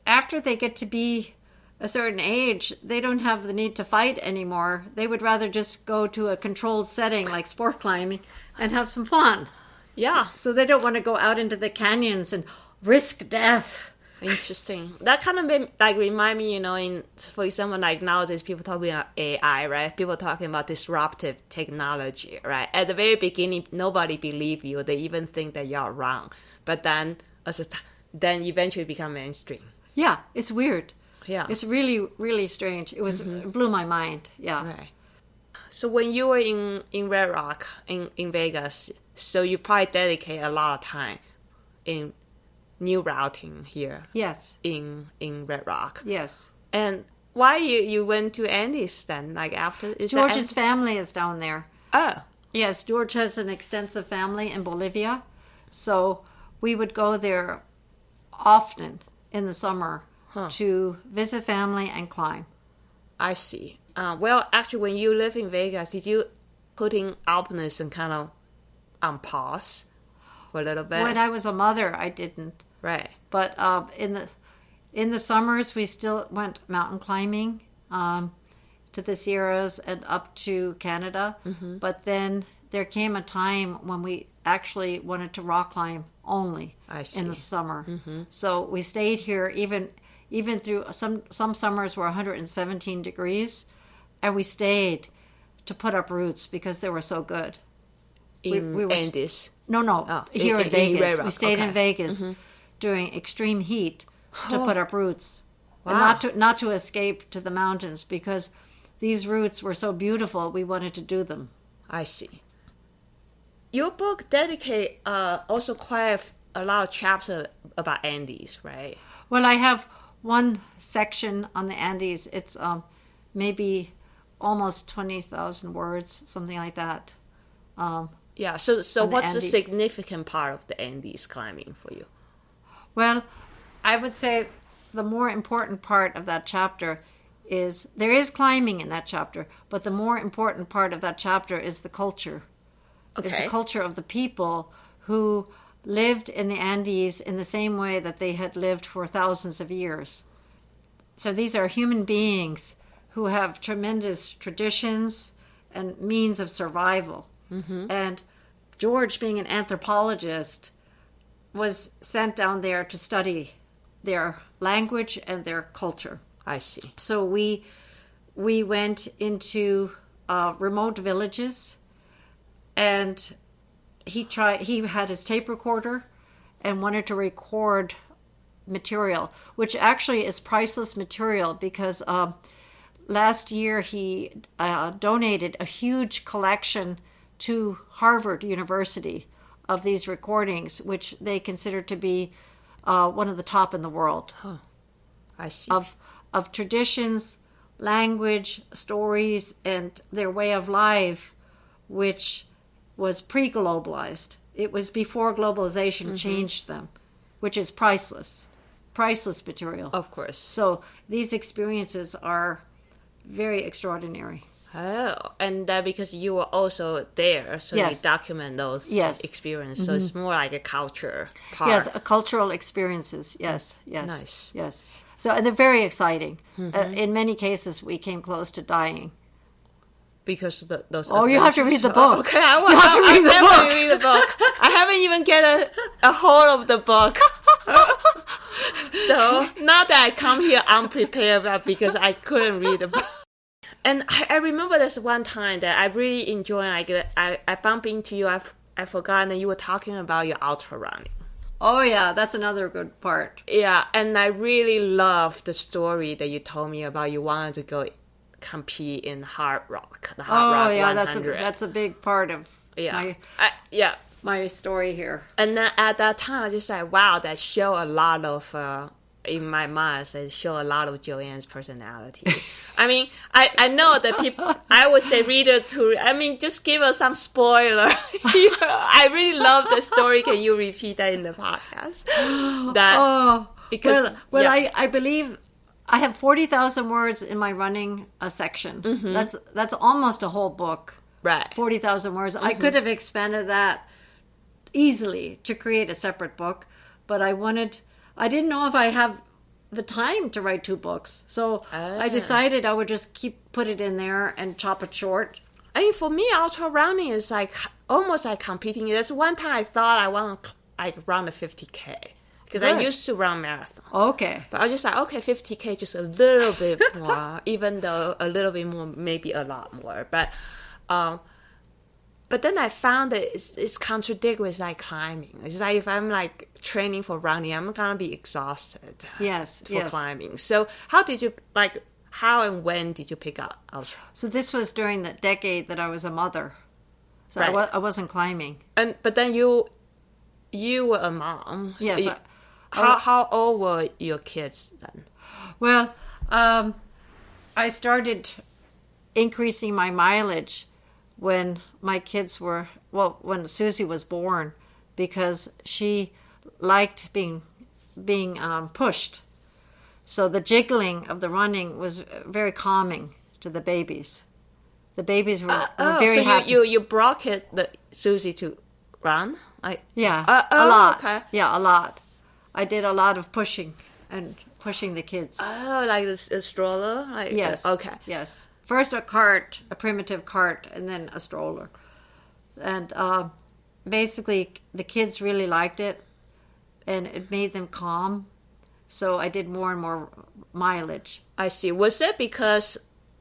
S2: After they get to be a certain age, they don't have the need to fight anymore. They would rather just go to a controlled setting like sport climbing and have some fun.
S1: Yeah.
S2: So they don't want to go out into the canyons and risk death.
S1: Interesting. That kind of remind me, for example, like nowadays people talking about AI, right? People talking about disruptive technology, right? At the very beginning, nobody believe you. They even think that you're wrong. But then, then eventually become mainstream.
S2: Yeah, it's weird.
S1: Yeah,
S2: it's really, really strange. It blew my mind. Yeah.
S1: Right. So when you were in Red Rock in Vegas, so you probably dedicate a lot of time in new routing here.
S2: Yes.
S1: In Red Rock.
S2: Yes.
S1: And why you went to Andes then? Like after
S2: George's family is down there.
S1: Oh.
S2: Yes, George has an extensive family in Bolivia, so we would go there often in the summer to visit family and climb.
S1: I see. Well, actually, when you live in Vegas, did you putting alpinism kind of on pause for a little bit?
S2: When I was a mother, I didn't.
S1: Right.
S2: But in the summers, we still went mountain climbing to the Sierras and up to Canada. Mm-hmm. But then there came a time when we actually wanted to rock climb only in the summer. Mm-hmm. So we stayed here even through some summers were 117 degrees, and we stayed to put up roots because they were so good.
S1: We were Andes?
S2: No, here in Vegas. We stayed in Vegas during extreme heat to put up roots. Wow. And not to escape to the mountains, because these roots were so beautiful, we wanted to do them.
S1: I see. Your book dedicate also quite a lot of chapters about Andes, right?
S2: Well, I have one section on the Andes. It's maybe almost 20,000 words, something like that.
S1: Yeah, so what's the significant part of the Andes climbing for you?
S2: Well, I would say the more important part of that chapter is, there is climbing in that chapter, but the more important part of that chapter is the culture. Okay. Is the culture of the people who lived in the Andes in the same way that they had lived for thousands of years. So these are human beings who have tremendous traditions and means of survival. Mm-hmm. And George, being an anthropologist, was sent down there to study their language and their culture.
S1: I see.
S2: So we went into remote villages, and he had his tape recorder and wanted to record material, which actually is priceless material, because last year he donated a huge collection to Harvard University of these recordings, which they consider to be one of the top in the world.
S1: Huh. I see.
S2: Of traditions, language, stories, and their way of life, which was pre-globalized. It was before globalization changed them, which is priceless material.
S1: Of course.
S2: So these experiences are very extraordinary.
S1: Oh, and because you were also there, so you document those experiences. So it's more like a culture part.
S2: Yes, cultural experiences. Yes.
S1: Nice.
S2: Yes. So they're very exciting. In many cases, we came close to dying.
S1: Because those.
S2: Oh, you have to read the book.
S1: Okay, I will. Definitely read the book. I haven't even get a hold of the book. So not that I come here unprepared, but because I couldn't read the book. And I remember this one time that I really enjoyed. Like I bumped into you. I forgot, and you were talking about your ultra running.
S2: Oh yeah, that's another good part.
S1: Yeah, and I really loved the story that you told me about. You wanted to go compete in Hard Rock, the Hard Rock 100.
S2: That's a big part of my story here.
S1: And then at that time, I just like, wow, that show a lot of. In my mind, it show a lot of Joanne's personality. I mean, I know that people, I would say reader to, I mean, just give us some spoiler. I really love the story. Can you repeat that in the podcast?
S2: I believe I have 40,000 words in my running section. Mm-hmm. That's almost a whole book.
S1: Right.
S2: 40,000 words. Mm-hmm. I could have expanded that easily to create a separate book, but I didn't know if I have the time to write 2 books. So I decided I would just put it in there and chop it short.
S1: I mean, for me, ultra running is like almost like competing. There's one time I thought I want to run a 50K. Because I used to run marathon.
S2: Okay.
S1: But I was just like, okay, 50K, just a little bit more, even though a little bit more, maybe a lot more. But then I found that it's contradict with like climbing. It's like if I'm like training for running, I'm gonna be exhausted. For climbing. So how and when did you pick up ultra?
S2: So this was during the decade that I was a mother. So I wasn't climbing.
S1: But then you were a mom.
S2: Yes,
S1: How old were your kids then?
S2: Well, I started increasing my mileage when my kids were, when Susie was born, because she liked being pushed. So the jiggling of the running was very calming to the babies. The babies were very happy.
S1: You brought Susie to run?
S2: A lot.
S1: Okay.
S2: Yeah, a lot. I did a lot of pushing the kids.
S1: Oh, like a stroller?
S2: Yes.
S1: Okay.
S2: Yes. First a cart, a primitive cart, and then a stroller. And basically the kids really liked it, and it made them calm. So I did more and more mileage.
S1: I see. Was it because,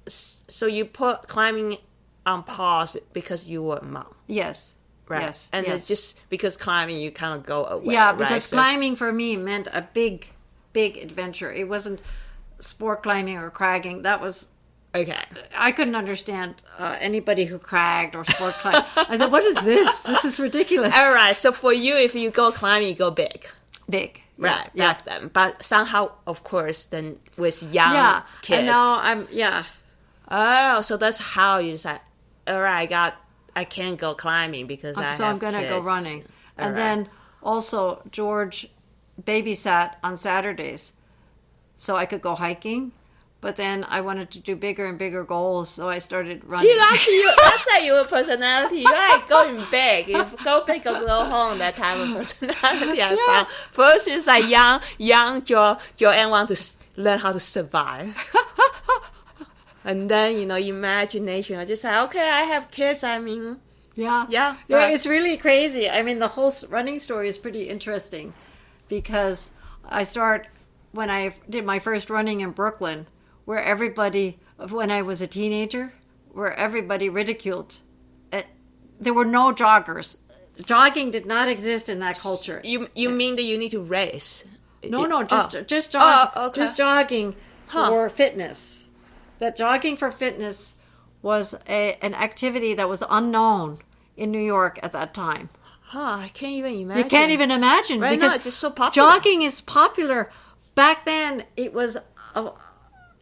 S1: so you put climbing on pause because you were a mom?
S2: Yes.
S1: Right.
S2: Yes.
S1: And
S2: yes.
S1: it's just because climbing, you kind of go away.
S2: Yeah, because
S1: right?
S2: climbing for me meant a big adventure. It wasn't sport climbing or cragging. That was...
S1: Okay.
S2: I couldn't understand anybody who cragged or sport climbed. I said, what is this? This is ridiculous.
S1: All right. So for you, if you go climbing, you go big.
S2: Big.
S1: Right, back then. But somehow, of course, then with young kids.
S2: And now
S1: Oh, so that's how you decide, all right, I can't go climbing because
S2: I'm going to go running. And then also George babysat on Saturdays so I could go hiking. But then I wanted to do bigger and bigger goals, so I started running.
S1: Gee, that's your personality. You like going big. You go big or go home, that type of personality I found. First is like young Joanne want to learn how to survive. And then, imagination. I just say, okay, I have kids. I mean,
S2: yeah. It's really crazy. I mean, the whole running story is pretty interesting because when I did my first running in Brooklyn, where everybody, when I was a teenager, where everybody ridiculed. There were no joggers. Jogging did not exist in that culture.
S1: You mean that you need to race?
S2: No, just jogging for fitness. That jogging for fitness was an activity that was unknown in New York at that time.
S1: I can't even imagine.
S2: You can't even imagine.
S1: Right
S2: because
S1: now, it's just so popular.
S2: Jogging is popular. Back then, it was...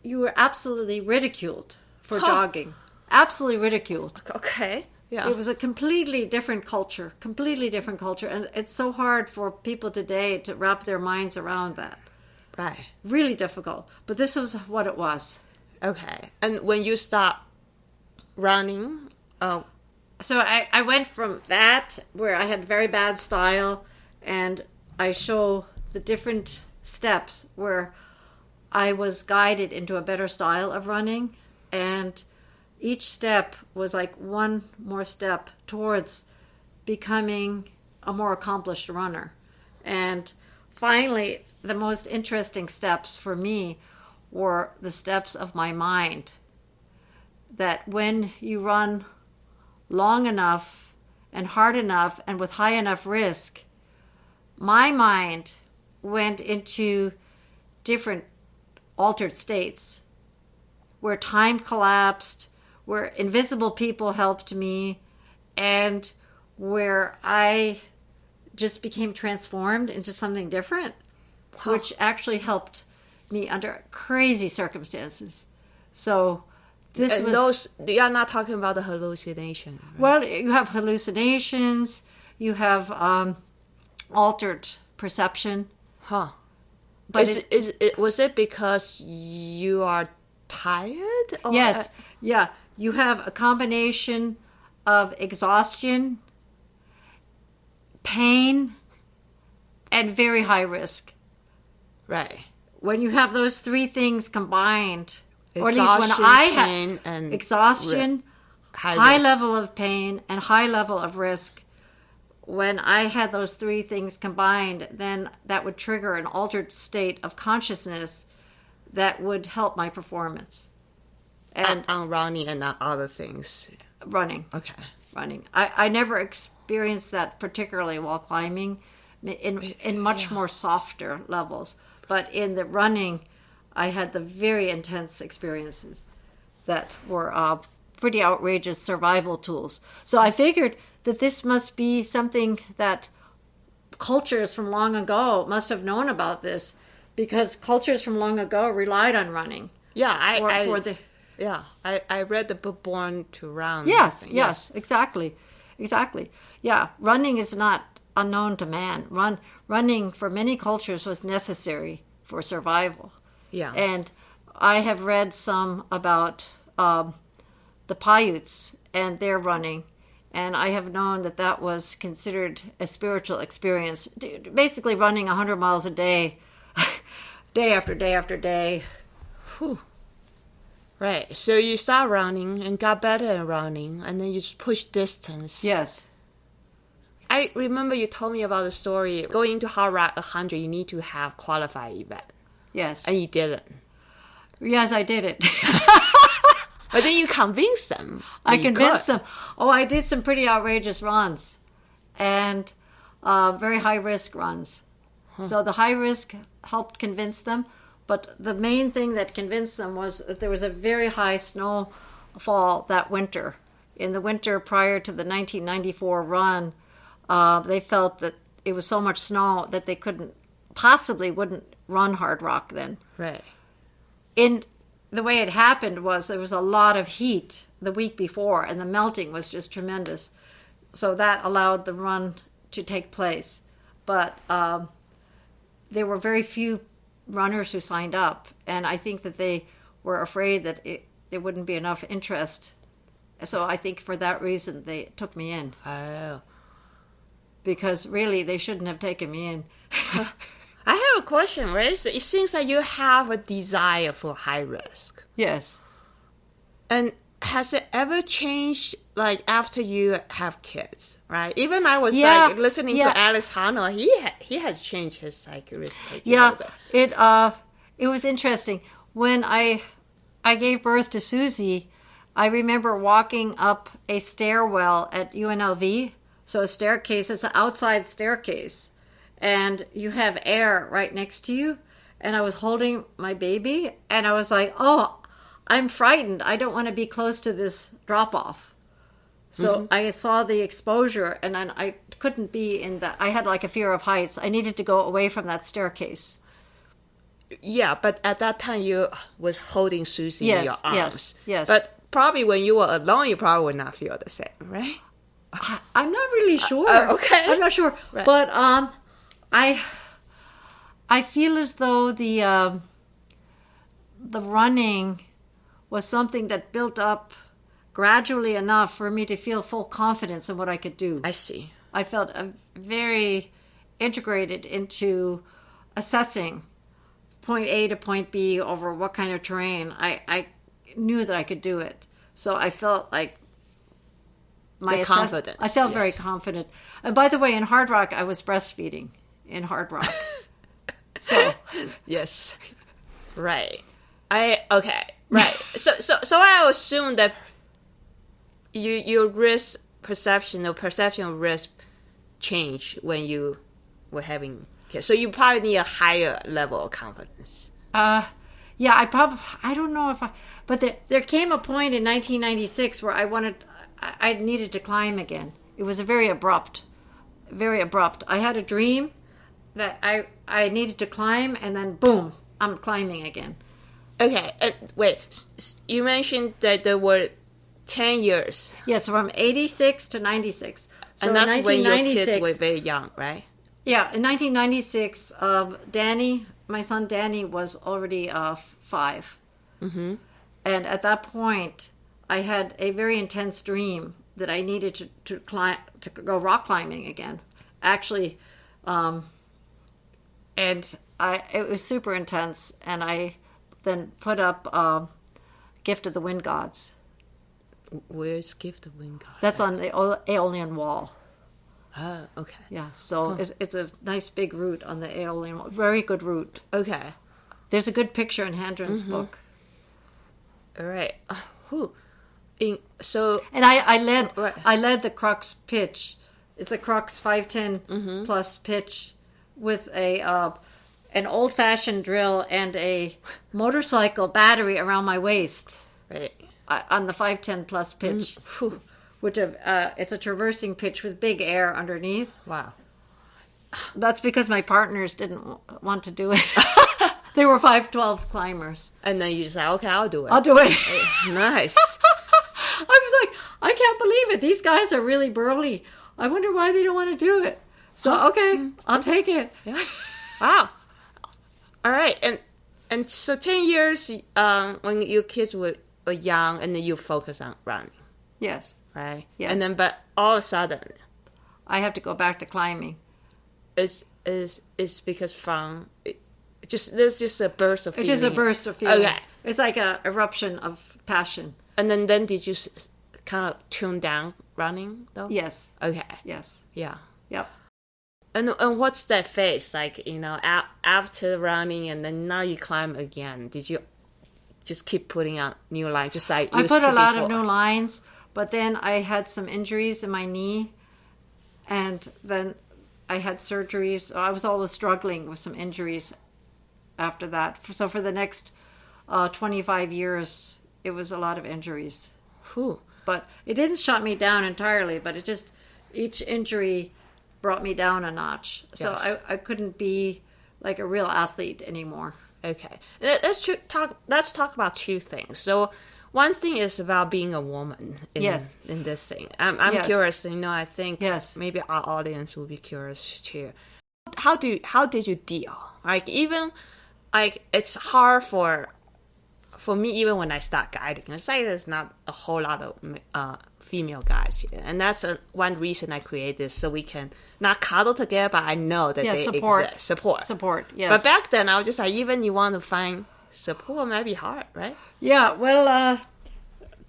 S2: you were absolutely ridiculed for jogging. Absolutely ridiculed.
S1: Okay. Yeah.
S2: It was a completely different culture. And it's so hard for people today to wrap their minds around that.
S1: Right.
S2: Really difficult. But this was what it was.
S1: Okay. And when you start running...
S2: So I went from that, where I had very bad style, and I show the different steps where I was guided into a better style of running, and each step was like one more step towards becoming a more accomplished runner. And finally, the most interesting steps for me were the steps of my mind. That when you run long enough and hard enough and with high enough risk, my mind went into different altered states where time collapsed, where invisible people helped me, and where I just became transformed into something different, which actually helped me under crazy circumstances. So this was...
S1: you are not talking about the hallucination. Right?
S2: Well, you have hallucinations, you have altered perception.
S1: But was it because you are tired? Or
S2: yes. Yeah. You have a combination of exhaustion, pain, and very high risk.
S1: Right.
S2: When you have those three things combined, or at
S1: Exhaustion,
S2: least when I
S1: pain,
S2: had
S1: and
S2: exhaustion, high level of pain, and high level of risk, when I had those three things combined, then that would trigger an altered state of consciousness that would help my performance.
S1: And on running and on other things.
S2: Running.
S1: Okay.
S2: Running. I never experienced that particularly while climbing, in much more softer levels. But in the running, I had the very intense experiences that were pretty outrageous survival tools. So I figured that this must be something that cultures from long ago must have known about this, because cultures from long ago relied on running.
S1: Yeah, I read the book Born to Run.
S2: Yes, exactly. Yeah, running is not unknown to man. Running for many cultures was necessary for survival.
S1: Yeah.
S2: And I have read some about the Paiutes and their running, and I have known that was considered a spiritual experience. Basically running 100 miles a day, day after day after day.
S1: Whew. Right. So you start running and got better at running, and then you just push distance.
S2: Yes.
S1: I remember you told me about the story. Going into Hard Rock 100, you need to have qualified event.
S2: Yes.
S1: And you didn't.
S2: Yes, I did it.
S1: But then you convinced them.
S2: I convinced them. Oh, I did some pretty outrageous runs, and very high-risk runs. So the high risk helped convince them, but the main thing that convinced them was that there was a very high snowfall that winter. In the winter prior to the 1994 run, they felt that it was so much snow that they wouldn't run Hard Rock then.
S1: Right.
S2: The way it happened was there was a lot of heat the week before, and the melting was just tremendous. So that allowed the run to take place. But there were very few runners who signed up, and I think that they were afraid that there wouldn't be enough interest. So I think for that reason they took me in.
S1: Oh.
S2: Because really they shouldn't have taken me in.
S1: I have a question, right? So it seems like you have a desire for high risk.
S2: Yes.
S1: And has it ever changed, like, after you have kids, right? Even I was listening to Alex Honnold, he has changed his psychoristic.
S2: Yeah, it was interesting. When I gave birth to Susie, I remember walking up a stairwell at UNLV. So a staircase is an outside staircase, and you have air right next to you. And I was holding my baby, and I was like, oh, I'm frightened. I don't want to be close to this drop-off. So I saw the exposure, and then I couldn't be in that. I had like a fear of heights. I needed to go away from that staircase.
S1: Yeah, but at that time you was holding Susie in your arms.
S2: Yes.
S1: But probably when you were alone, you probably would not feel the same, right?
S2: I'm not really sure.
S1: Okay.
S2: I'm not sure. Right. But I feel as though the running was something that built up gradually enough for me to feel full confidence in what I could do.
S1: I see.
S2: I felt very integrated into assessing point A to point B over what kind of terrain. I knew that I could do it. So I felt like
S1: confidence.
S2: I felt very confident. And by the way, in Hard Rock, I was breastfeeding in Hard Rock. So
S1: yes, right. Right. So I assume that your risk perception or perception of risk changed when you were having kids. So you probably need a higher level of confidence.
S2: Yeah, I don't know if but there came a point in 1996 where I needed to climb again. It was very abrupt. I had a dream that I needed to climb, and then boom, I'm climbing again.
S1: Okay, wait. You mentioned that there were 10 years.
S2: Yes, from 86 to 96. So
S1: and that's when your kids were very young, right?
S2: Yeah, in 1996, Danny, my son Danny, was already 5. Mm-hmm. And at that point, I had a very intense dream that I needed to climb, to go rock climbing again. Actually, and it was super intense, and I then put up Gift of the Wind Gods.
S1: Where's Gift of Wind Gods?
S2: That's on the Aeolian Wall.
S1: Oh, okay.
S2: Yeah, so it's a nice big route on the Aeolian Wall. Very good route.
S1: Okay.
S2: There's a good picture in Handren's book.
S1: All right. And
S2: I led the Crux pitch. It's a Crux 510 plus pitch with an old-fashioned drill and a motorcycle battery around my waist.
S1: Right.
S2: On the 510 plus pitch. Which it's a traversing pitch with big air underneath.
S1: Wow.
S2: That's because my partners didn't want to do it. They were 5'12" climbers.
S1: And then you say, okay, I'll do it.
S2: I'll do it.
S1: Nice.
S2: I was like, I can't believe it. These guys are really burly. I wonder why they don't want to do it. So, okay, I'll take it.
S1: Yeah. Wow. All right. And so 10 years when your kids were young, and then you focus on running.
S2: Yes.
S1: Right?
S2: Yes.
S1: And then, but all of a sudden,
S2: I have to go back to climbing.
S1: It's because there's just a burst of feeling.
S2: It's just a burst of feeling.
S1: Okay.
S2: It's like an eruption of passion.
S1: And then did you kind of tune down running, though?
S2: Yes.
S1: Okay.
S2: Yes.
S1: Yeah.
S2: Yep.
S1: And what's that phase like? After running, and then now you climb again. Did you just keep putting out new lines, just like
S2: I put a lot of new lines, but then I had some injuries in my knee, and then I had surgeries. I was always struggling with some injuries after that. So for the next 25 years, it was a lot of injuries.
S1: Whew.
S2: But it didn't shut me down entirely, but it just, each injury brought me down a notch. So
S1: Yes.
S2: I couldn't be like a real athlete anymore.
S1: Okay. Let's talk about two things. So one thing is about being a woman in this thing. I'm
S2: Yes.
S1: curious, I think
S2: Yes.
S1: maybe our audience will be curious too. How did you deal? Like, even like it's hard for me, even when I start guiding. It's like there's not a whole lot of female guides here, and that's one reason I created this, so we can not cuddle together, but I know that they exist. Support.
S2: Yes.
S1: But back then, I was just like, even you want to find support might be hard, right?
S2: Yeah, well,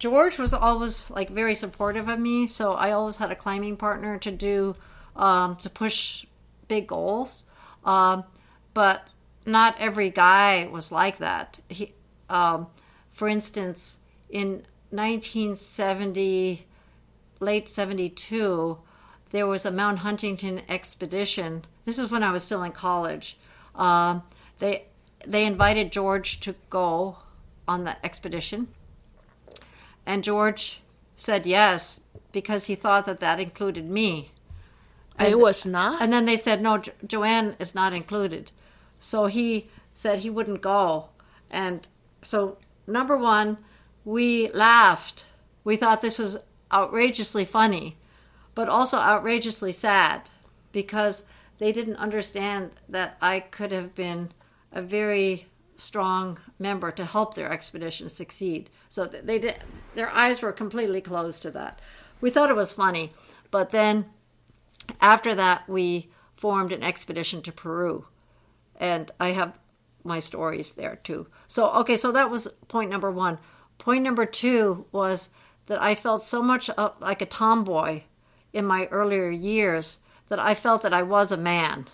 S2: George was always like very supportive of me, so I always had a climbing partner to do to push big goals. But not every guy was like that. He, for instance, in 1970, late 72, there was a Mount Huntington expedition. This was when I was still in college. They invited George to go on the expedition, and George said yes because he thought that included me.
S1: It was not?
S2: And then they said, no, Joanne is not included. So he said he wouldn't go. And so, number one, we laughed. We thought this was outrageously funny, but also outrageously sad, because they didn't understand that I could have been a very strong member to help their expedition succeed. So their eyes were completely closed to that. We thought it was funny, but then after that, we formed an expedition to Peru, and I have my stories there too. So that was point number one. Point number two was that I felt so much like a tomboy in my earlier years that I felt that I was a man.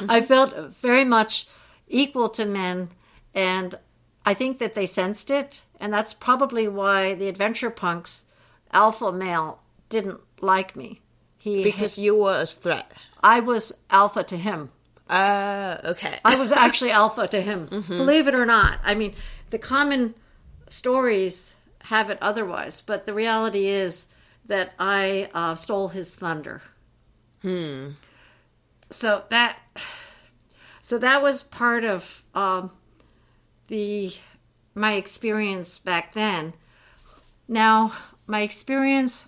S2: I felt very much equal to men, and I think that they sensed it, and that's probably why the adventure punks, alpha male, didn't like me.
S1: Because you were a threat.
S2: I was alpha to him.
S1: Okay.
S2: I was actually alpha to him, believe it or not. I mean, the common stories have it otherwise, but the reality is that I stole his thunder. So that was part of my experience back then. Now, my experience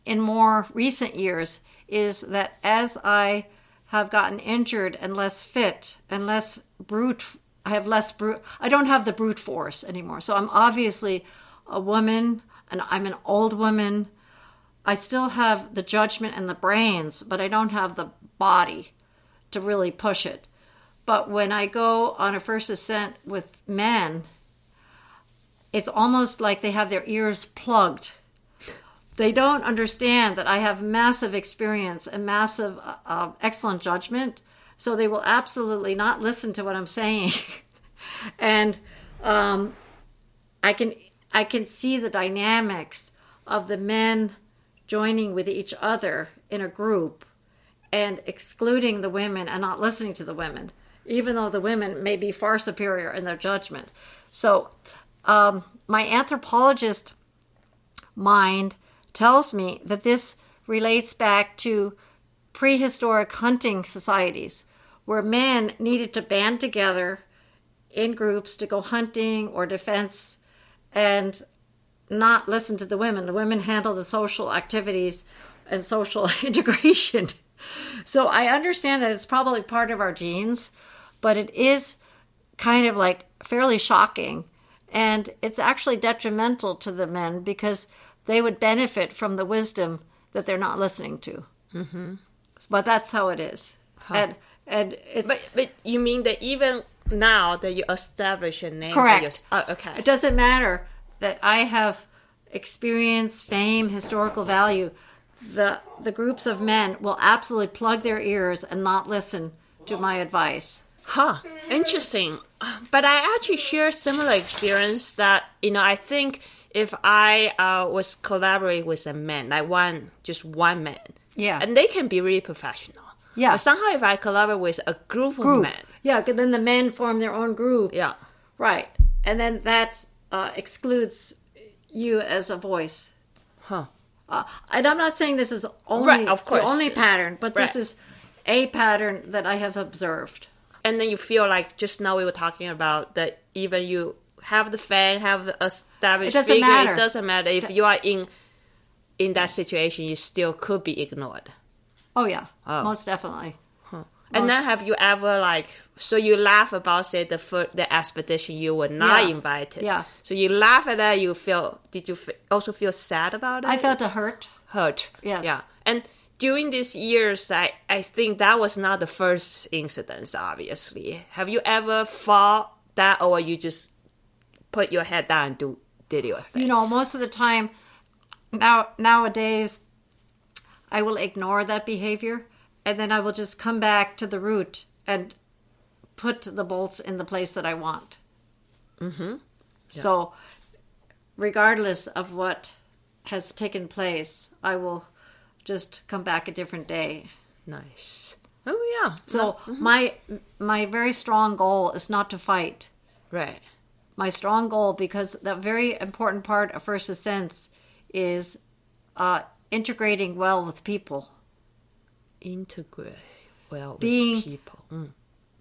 S2: in more recent years is that as I have gotten injured and less fit and less brute, I don't have the brute force anymore. So I'm obviously a woman, and I'm an old woman. I still have the judgment and the brains, but I don't have the body to really push it. But when I go on a first ascent with men, it's almost like they have their ears plugged. They don't understand that I have massive experience and massive excellent judgment, so they will absolutely not listen to what I'm saying. And I can see the dynamics of the men joining with each other in a group and excluding the women and not listening to the women, even though the women may be far superior in their judgment. So my anthropologist mind tells me that this relates back to prehistoric hunting societies where men needed to band together in groups to go hunting or defense and not listen to the women. The women handle the social activities and social integration. So I understand that it's probably part of our genes, but it is kind of like fairly shocking. And it's actually detrimental to the men because they would benefit from the wisdom that they're not listening to. Mm-hmm. But that's how it is. Huh. And it's...
S1: But you mean that even now that you establish a name?
S2: Correct.
S1: Okay.
S2: It doesn't matter that I have experience, fame, historical value. The groups of men will absolutely plug their ears and not listen to my advice.
S1: Huh. Interesting. But I actually share similar experience that, I think if I was collaborating with a man, like just one man,
S2: yeah,
S1: and they can be really professional.
S2: Yeah.
S1: But somehow if I collaborate with a group of men.
S2: Yeah, because then the men form their own group.
S1: Yeah.
S2: Right. And then that excludes you as a voice.
S1: Huh.
S2: And I'm not saying this is only
S1: right, of course.
S2: The only pattern, but
S1: right.
S2: This is a pattern that I have observed.
S1: And then you feel like just now we were talking about that even you have the fame, have the established figure,
S2: matter.
S1: It doesn't matter. If you are in that situation, you still could be ignored.
S2: Oh, yeah. Oh. Most definitely.
S1: Huh. And then have you ever so you laugh about, say, the expedition you were not invited.
S2: Yeah.
S1: So you laugh at that, did you also feel sad about it?
S2: I felt a hurt. Yes.
S1: Yeah. And during these years, I think that was not the first incident, obviously. Have you ever fought that, or you just put your head down and did your thing?
S2: Most of the time, nowadays, I will ignore that behavior, and then I will just come back to the root and put the bolts in the place that I want. Mm-hmm. Yeah. So, regardless of what has taken place, I will just come back a different day.
S1: Nice. Oh, yeah.
S2: So, my very strong goal is not to fight.
S1: Right.
S2: My strong goal, because the very important part of First Ascents is integrating well with people.
S1: Integrate well with people.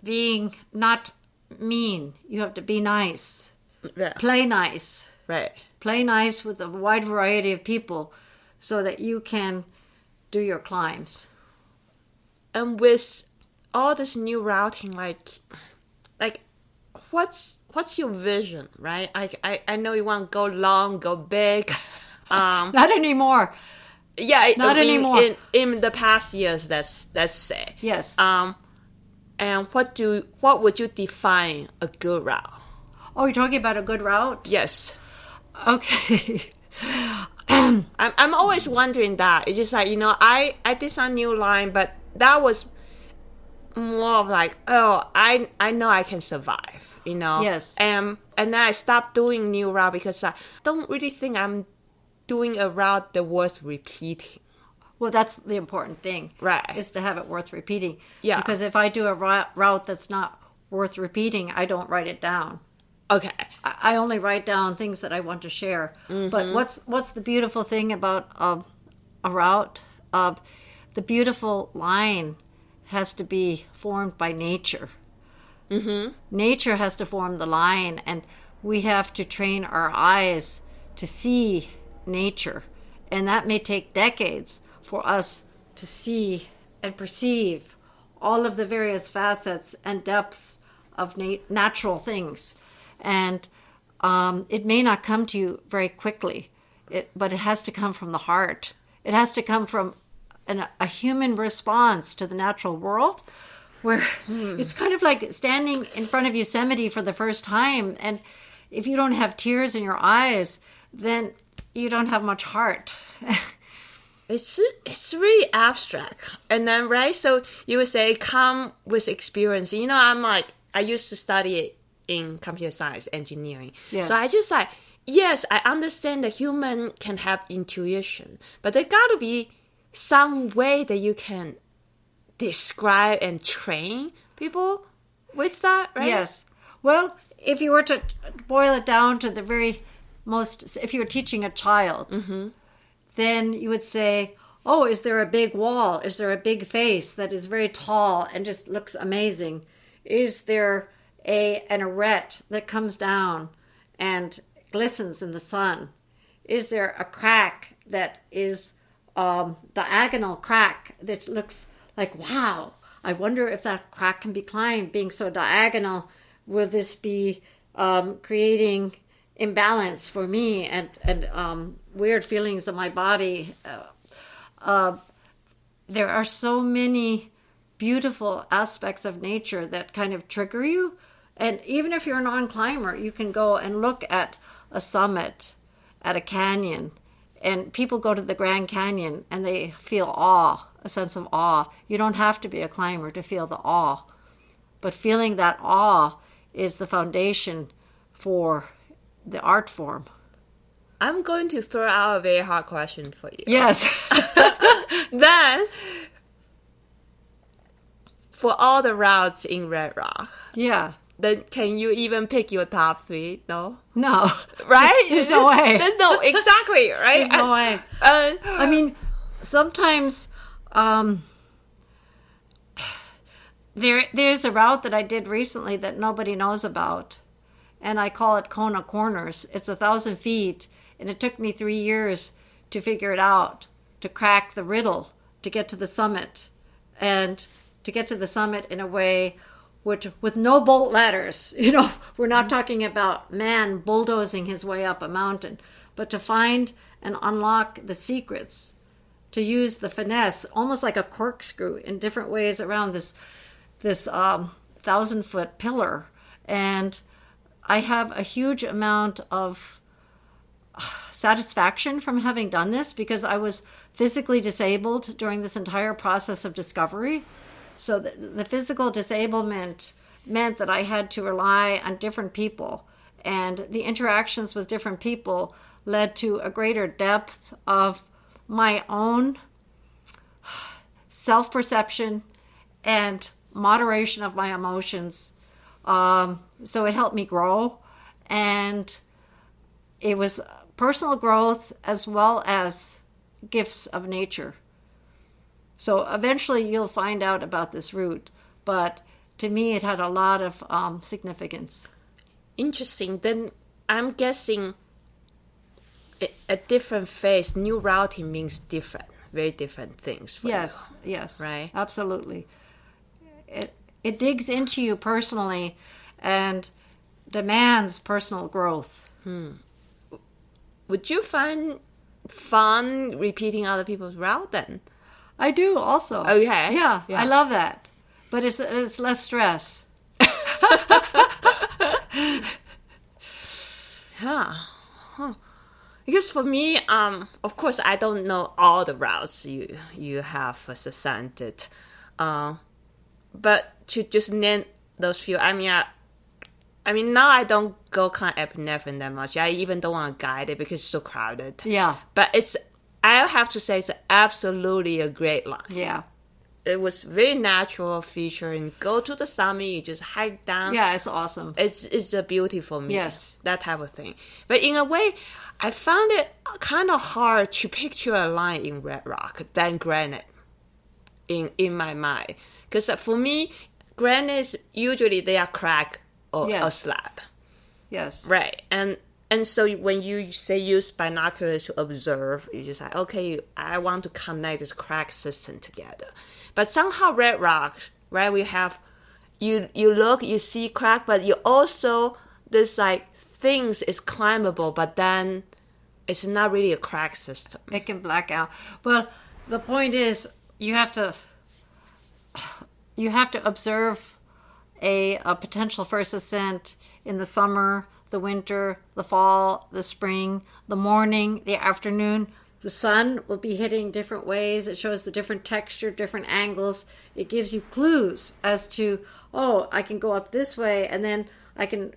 S2: Being not mean. You have to be nice.
S1: Yeah.
S2: Play nice.
S1: Right.
S2: Play nice with a wide variety of people so that you can do your climbs.
S1: And with all this new routing, what's your vision, right? I know you want to go long, go big.
S2: Not anymore.
S1: Yeah,
S2: not anymore.
S1: In the past years, let's say.
S2: Yes.
S1: And what would you define a good route?
S2: Oh, you're talking about a good route?
S1: Yes.
S2: Okay.
S1: I'm always wondering that. It's just I did some new line, but that was more of I know I can survive,
S2: Yes.
S1: And then I stopped doing new route because I don't really think I'm doing a route that's worth repeating.
S2: Well, that's the important thing.
S1: Right.
S2: Is to have it worth repeating.
S1: Yeah.
S2: Because if I do a route that's not worth repeating, I don't write it down.
S1: Okay.
S2: I only write down things that I want to share. Mm-hmm. But what's the beautiful thing about a route? The beautiful line has to be formed by nature. Mm-hmm. Nature has to form the line, and we have to train our eyes to see nature. And that may take decades for us to see and perceive all of the various facets and depths of natural things. And it may not come to you very quickly, but it has to come from the heart. It has to come from a human response to the natural world, where it's kind of like standing in front of Yosemite for the first time. And if you don't have tears in your eyes, then you don't have much heart.
S1: It's really abstract. And then, right, so you would say come with experience. I used to study in computer science engineering. Yes. So I just yes, I understand that human can have intuition, but there got to be some way that you can describe and train people with that, right?
S2: Yes. Well, if you were to boil it down to the very most, if you were teaching a child, then you would say, oh, is there a big wall? Is there a big face that is very tall and just looks amazing? Is there an arête that comes down and glistens in the sun? Is there a crack that is diagonal crack that looks like, wow, I wonder if that crack can be climbed, being so diagonal. Will this be creating imbalance for me and weird feelings of my body? There are so many beautiful aspects of nature that kind of trigger you. And even if you're a non-climber, you can go and look at a summit, at a canyon. And people go to the Grand Canyon and they feel awe, a sense of awe. You don't have to be a climber to feel the awe. But feeling that awe is the foundation for the art form.
S1: I'm going to throw out a very hard question for you.
S2: Yes.
S1: Then, for all the routes in Red Rock,
S2: yeah.
S1: Then can you even pick your top 3? No?
S2: No.
S1: Right?
S2: There's no way.
S1: There's no, exactly, right?
S2: There's no way. I mean, sometimes there's a route that I did recently that nobody knows about, and I call it Kona Corners. It's 1,000 feet, and it took me 3 years to figure it out, to crack the riddle, to get to the summit, and to get to the summit in a way with no bolt ladders. You know, we're not talking about man bulldozing his way up a mountain, but to find and unlock the secrets, to use the finesse, almost like a corkscrew in different ways around this 1,000-foot pillar. And I have a huge amount of satisfaction from having done this, because I was physically disabled during this entire process of discovery. So the physical disablement meant that I had to rely on different people, and the interactions with different people led to a greater depth of my own self-perception and moderation of my emotions. So it helped me grow, and it was personal growth as well as gifts of nature. So eventually you'll find out about this route, but to me it had a lot of significance.
S1: Interesting. Then I'm guessing a different phase, new routing means different, very different things for you.
S2: Yes.
S1: Right?
S2: Absolutely. It digs into you personally and demands personal growth.
S1: Would you find fun repeating other people's route then?
S2: I do also.
S1: Okay.
S2: Yeah, I love that. But it's less stress.
S1: Yeah. Huh. Because for me, of course, I don't know all the routes you have ascended. But to just name those few, I mean, now I don't go climb epinephrine that much. I even don't want to guide it because it's so crowded.
S2: Yeah.
S1: But I have to say, it's absolutely a great line.
S2: Yeah.
S1: It was very natural feature, and go to the summit, you just hike down.
S2: Yeah, it's awesome.
S1: It's a beautiful meal.
S2: Yes.
S1: That type of thing. But in a way, I found it kind of hard to picture a line in Red Rock than granite in my mind. Because for me, granites, usually they are cracked or a slab.
S2: Yes.
S1: Right. And so when you say use binoculars to observe, you just like, okay, I want to connect this crack system together. But somehow Red Rock, right, we have, you look, you see crack, but you also, this like things is climbable, but then it's not really a crack system.
S2: It can black out. Well, the point is you have to observe a potential first ascent in the summer, the winter, the fall, the spring, the morning, the afternoon. The sun will be hitting different ways. It shows the different texture, different angles. It gives you clues as to, oh, I can go up this way, and then I can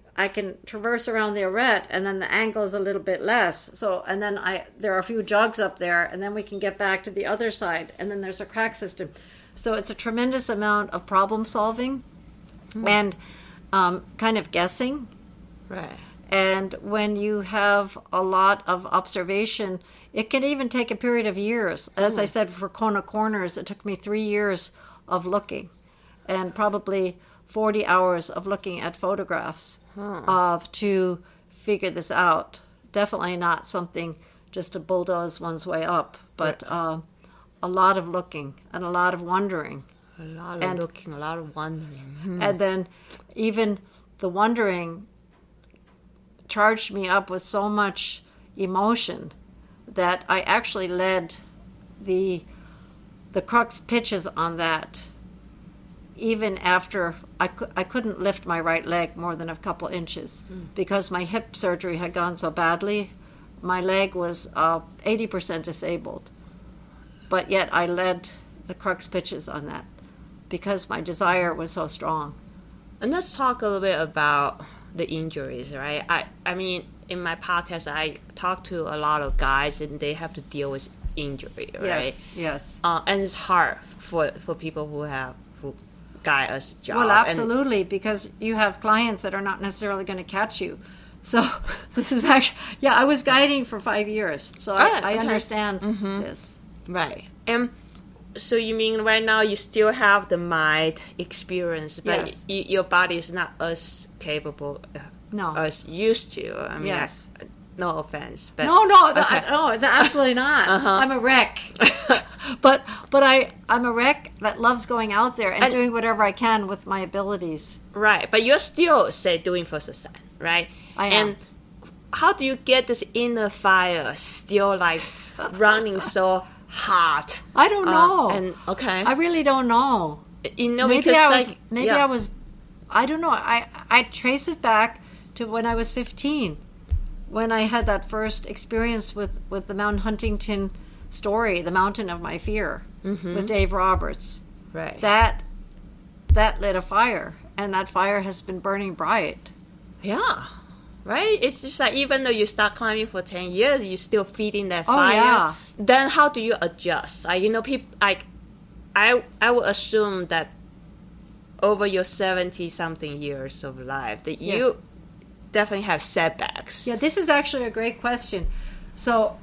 S2: traverse around the arête, and then the angle is a little bit less. So, and then there are a few jogs up there, and then we can get back to the other side, and then there's a crack system. So it's a tremendous amount of problem solving and kind of guessing.
S1: Right.
S2: And when you have a lot of observation, it can even take a period of years. As I said, for Kona Corners, it took me 3 years of looking and probably 40 hours of looking at photographs to figure this out. Definitely not something just to bulldoze one's way up, but a lot of looking and a lot of wondering.
S1: A lot of looking, a lot of wondering.
S2: And then even the wondering charged me up with so much emotion that I actually led the crux pitches on that even after I couldn't lift my right leg more than a couple inches because my hip surgery had gone so badly. My leg was 80% disabled, but yet I led the crux pitches on that because my desire was so strong.
S1: And let's talk a little bit about the injuries, right? I mean, in my podcast, I talk to a lot of guys, and they have to deal with injury, right?
S2: Yes.
S1: And it's hard for people who guide us job.
S2: Well, absolutely, because you have clients that are not necessarily going to catch you. So this is actually, I was guiding for 5 years, so I understand this.
S1: Right. And so you mean right now you still have the mind experience, but your body is not as capable as used to. I mean, no offense. But,
S2: no, it's absolutely not. I'm a wreck. but I'm a wreck that loves going out there and doing whatever I can with my abilities.
S1: Right, but you're still, say, doing first ascent, right?
S2: I am.
S1: And how do you get this inner fire still, like, running so hard?
S2: I don't know. I really don't know.
S1: You know,
S2: maybe
S1: because
S2: I was, I don't know. I trace it back to when I was 15, when I had that first experience with the Mount Huntington story, The Mountain of My Fear, with Dave Roberts.
S1: Right.
S2: That lit a fire, and that fire has been burning bright.
S1: Yeah. Right? It's just like, even though you start climbing for 10 years, you're still feeding that fire.
S2: Yeah.
S1: Then how do you adjust? Like, you know, people, like, I would assume that over your 70-something years of life, that you definitely have setbacks.
S2: Yeah, this is actually a great question. So,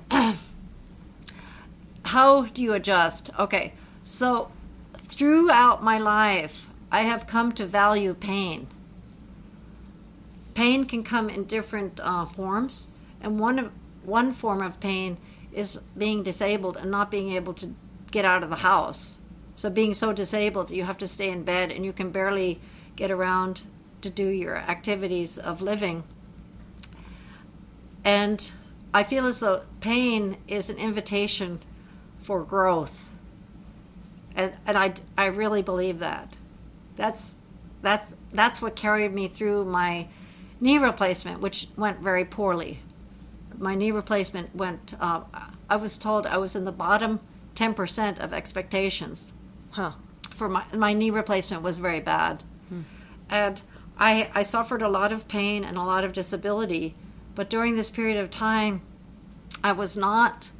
S2: how do you adjust? Okay, so throughout my life, I have come to value pain. Pain can come in different forms, and one form of pain is being disabled and not being able to get out of the house. So being so disabled, you have to stay in bed, and you can barely get around to do your activities of living. And I feel as though pain is an invitation for growth, and I really believe that. That's what carried me through my knee replacement, which went very poorly. My knee replacement went, I was told I was in the bottom 10% of expectations. For my knee replacement was very bad. And I suffered a lot of pain and a lot of disability, but during this period of time, I was not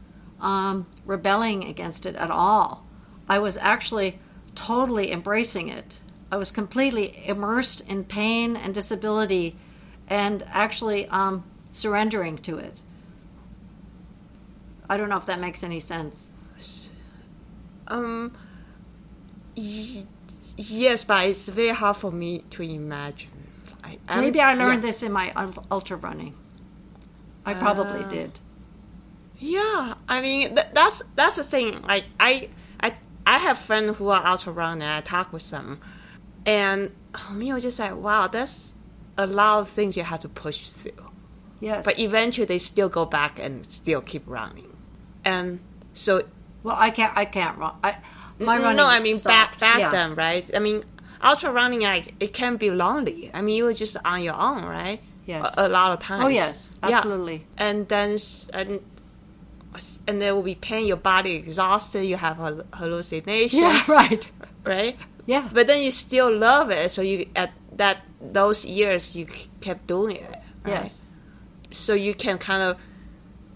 S2: rebelling against it at all. I was actually totally embracing it. I was completely immersed in pain and disability and actually surrendering to it. I don't know if that makes any sense.
S1: Yes, but it's very hard for me to imagine.
S2: Maybe I learned this in my ultra running. I probably did. Yeah,
S1: I mean that's the thing. Like I have friends who are ultra running, and I talk with them, and me was just like, wow, that's a lot of things you have to push through.
S2: Yes.
S1: But eventually they still go back and still keep running. And so...
S2: Well, I can't run. My running
S1: No, I mean
S2: stopped.
S1: back then, right? I mean, ultra running, it can be lonely. I mean, you were just on your own, right?
S2: Yes.
S1: A lot of times.
S2: Oh, yes. Absolutely.
S1: Yeah. And then... And there will be pain, your body exhausted, you have hallucination.
S2: Yeah, right.
S1: Right?
S2: Yeah.
S1: But then you still love it, so you those years you kept doing it. Right?
S2: Yes.
S1: So you can kind of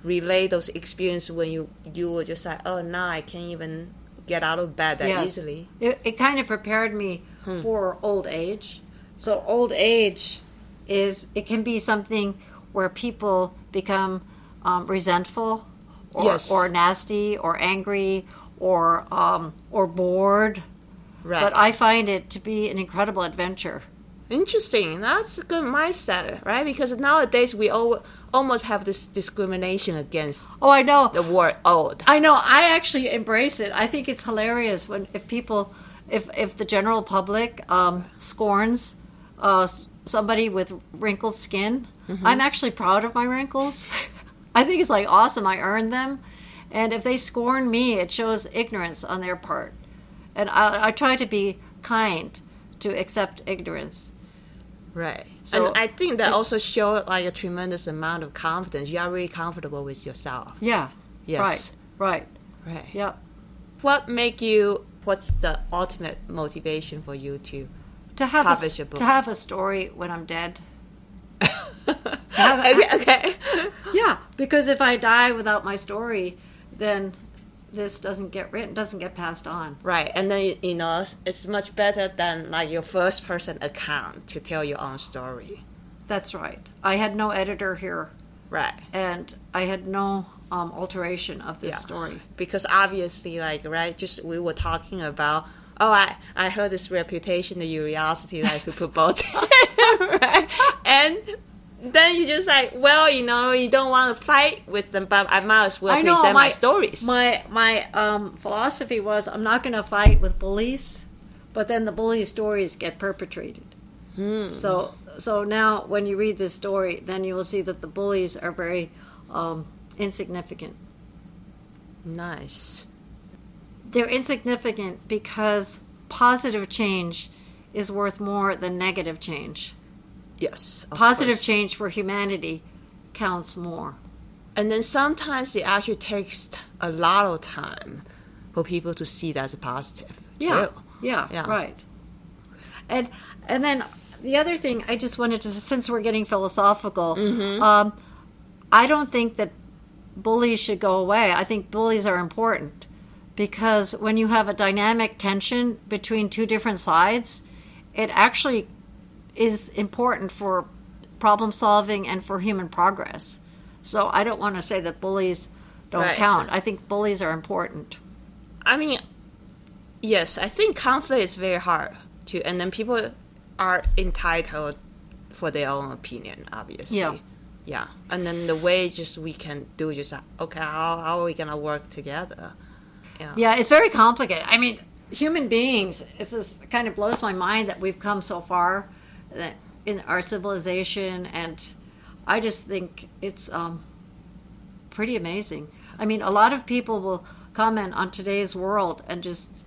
S1: relay those experiences when you were just like, oh, now I can't even get out of bed that easily.
S2: It kind of prepared me for old age. So old age it can be something where people become resentful
S1: Yes.
S2: or nasty or angry or bored.
S1: Right.
S2: But I find it to be an incredible adventure.
S1: Interesting. That's a good mindset, right? Because nowadays we almost have this discrimination against
S2: Oh, I know.
S1: the word old.
S2: I know. I actually embrace it. I think it's hilarious if the general public scorns somebody with wrinkled skin. I'm actually proud of my wrinkles. I think it's like awesome. I earned them. And if they scorn me, it shows ignorance on their part. And I try to be kind to accept ignorance.
S1: Right.
S2: So
S1: and I think that also shows like a tremendous amount of confidence. You are really comfortable with yourself.
S2: Yeah.
S1: Yes.
S2: Right.
S1: Right.
S2: Yep.
S1: What's the ultimate motivation for you to
S2: To have
S1: publish a book?
S2: To have a story when I'm dead.
S1: Okay.
S2: Yeah, because if I die without my story, then this doesn't get written, doesn't get passed on.
S1: Right. And then, it's much better than like your first person account to tell your own story.
S2: That's right. I had no editor here.
S1: Right.
S2: And I had no alteration of this story.
S1: Because obviously, just we were talking about, I heard this reputation, the Urioste, like to put both, right? And then you just like, you don't want to fight with them, but I might as well present my stories.
S2: My philosophy was, I'm not going to fight with bullies, but then the bully stories get perpetrated. So now when you read this story, then you will see that the bullies are very insignificant.
S1: Nice.
S2: They're insignificant because positive change is worth more than negative change.
S1: Yes.
S2: Positive change for humanity counts more.
S1: And then sometimes it actually takes a lot of time for people to see that as a positive.
S2: Yeah.
S1: Too.
S2: Yeah, right. And then the other thing I just wanted to, since we're getting philosophical, I don't think that bullies should go away. I think bullies are important because when you have a dynamic tension between two different sides, it actually is important for problem solving and for human progress. So I don't want to say that bullies don't count. I think bullies are important.
S1: I mean, yes, I think conflict is very hard to, and then people are entitled for their own opinion, obviously. Yeah. And then the way we can do okay, how are we going to work together?
S2: Yeah, it's very complicated. I mean, human beings, it just kind of blows my mind that we've come so far in our civilization, and I just think it's pretty amazing. I mean, a lot of people will comment on today's world and just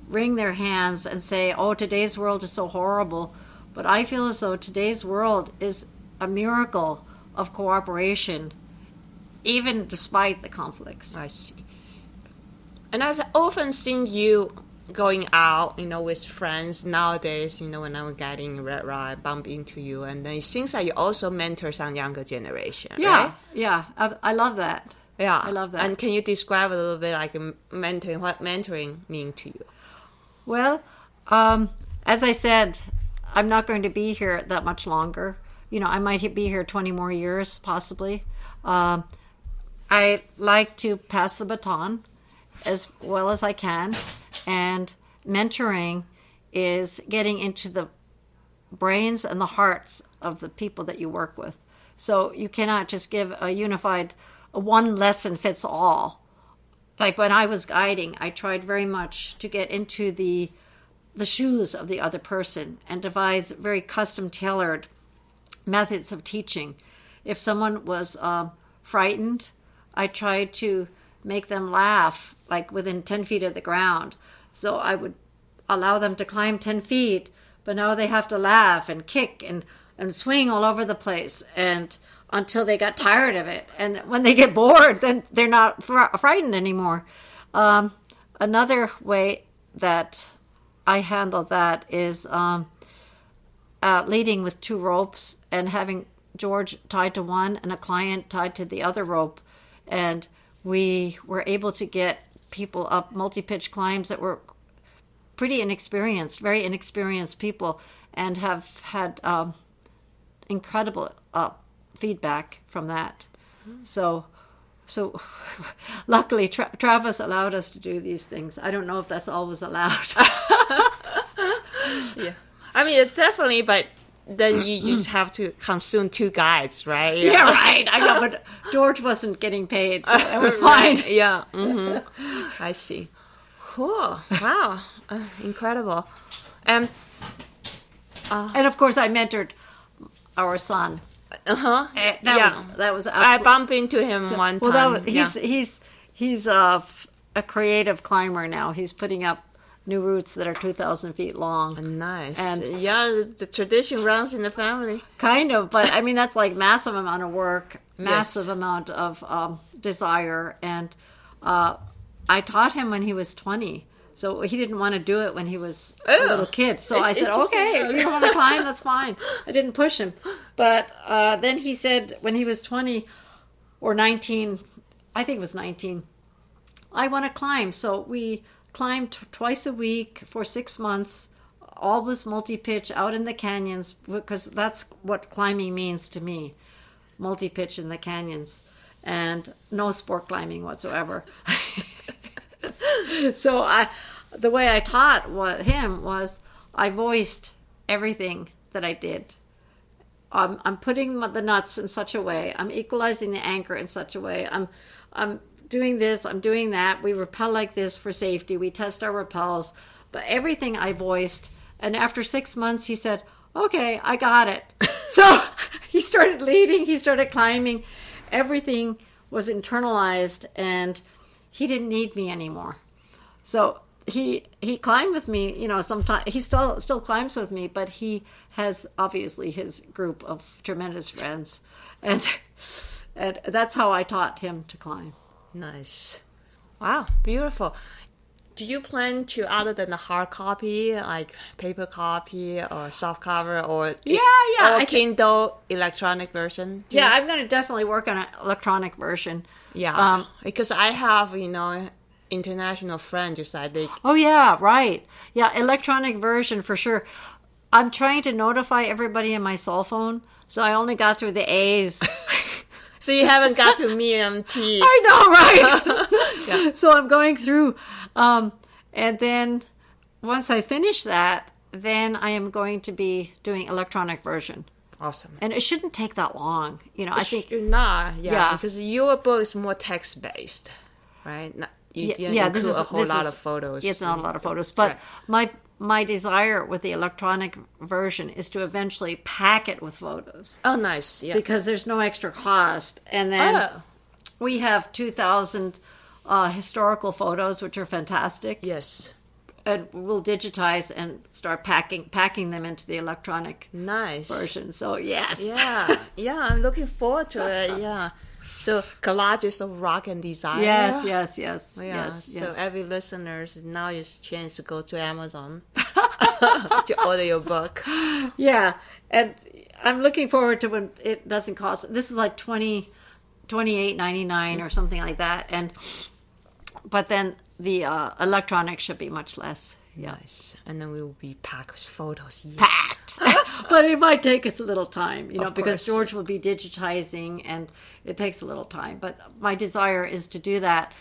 S2: wring their hands and say, oh, today's world is so horrible. But I feel as though today's world is a miracle of cooperation, even despite the conflicts.
S1: I see. And I've often seen you going out, with friends nowadays, when I'm guiding Red Rock, I bump into you. And then it seems like you also mentor some younger generation, right?
S2: Yeah. I love that.
S1: Yeah.
S2: I love that.
S1: And can you describe a little bit like mentoring, what mentoring means to you?
S2: Well, as I said, I'm not going to be here that much longer. I might be here 20 more years, possibly. I like to pass the baton as well as I can. And mentoring is getting into the brains and the hearts of the people that you work with. So you cannot just give a unified, one lesson fits all. Like when I was guiding, I tried very much to get into the shoes of the other person and devise very custom-tailored methods of teaching. If someone was frightened, I tried to make them laugh, like within 10 feet of the ground. So I would allow them to climb 10 feet, but now they have to laugh and kick and swing all over the place and until they got tired of it. And when they get bored, then they're not frightened anymore. Another way that I handle that is leading with two ropes and having George tied to one and a client tied to the other rope. And we were able to get people up multi-pitch climbs that were pretty inexperienced, very inexperienced people, and have had incredible feedback from that. So luckily Travis allowed us to do these things. I don't know if that's always allowed.
S1: Yeah. I mean, it's definitely, but then you just have to consume 2 guides, right?
S2: Yeah, right. I know, but George wasn't getting paid, so it was fine.
S1: Right. Yeah. I see. Cool. Wow. Incredible. And
S2: of course, I mentored our son. That was
S1: I bumped into him one time.
S2: Well, he's a creative climber now. He's putting up new routes that are 2,000 feet long.
S1: Nice.
S2: And
S1: the tradition runs in the family.
S2: Kind of, but I mean, that's like massive amount of work, massive amount of desire. And I taught him when he was 20. So he didn't want to do it when he was a little kid. So I said, okay, if you don't want to climb, that's fine. I didn't push him. But then he said when he was 20 or 19, I think it was 19, I want to climb. So we climbed twice a week for 6 months, always multi-pitch out in the canyons, because that's what climbing means to me, multi-pitch in the canyons, and no sport climbing whatsoever. So the way I taught him was I voiced everything that I did. I'm putting the nuts in such a way. I'm equalizing the anchor in such a way. I'm doing this. I'm doing that. We rappel like this for safety. We test our rappels. But everything I voiced. And after 6 months, he said, okay, I got it. So he started leading. He started climbing. Everything was internalized, and he didn't need me anymore. So he climbed with me, you know, sometimes he still climbs with me, but he has obviously his group of tremendous friends, and that's how I taught him to climb.
S1: Nice. Wow, beautiful. Do you plan to, other than the hard copy, like paper copy or soft cover, or Kindle electronic version?
S2: Yeah, I'm going to definitely work on an electronic version.
S1: Yeah, because I have, international friends just like they...
S2: Oh, yeah, right. Yeah, electronic version for sure. I'm trying to notify everybody in my cell phone, so I only got through the A's.
S1: So you haven't got to me and T.
S2: I know, right? Yeah. So I'm going through, and then once I finish that, then I am going to be doing electronic version.
S1: Awesome.
S2: And it shouldn't take that long. I think...
S1: because your book is more text-based, right? This is a whole lot of photos.
S2: It's not a lot of photos, but my desire with the electronic version is to eventually pack it with photos.
S1: Oh, nice. Yeah.
S2: Because there's no extra cost. And then we have 2,000 historical photos, which are fantastic.
S1: Yes.
S2: And we'll digitize and start packing them into the electronic version. So, yes.
S1: Yeah, I'm looking forward to it. Yeah. So, Collages of Rock and Desire.
S2: Yes.
S1: So, every listeners, now is chance to go to Amazon to order your book.
S2: Yeah, and I'm looking forward to when it doesn't cost. This is like $28.99 or something like that, but then the electronics should be much less. Yeah.
S1: Nice. And then we will be packed with photos. Yeah.
S2: Packed. But it might take us a little time, because George will be digitizing and it takes a little time. But my desire is to do that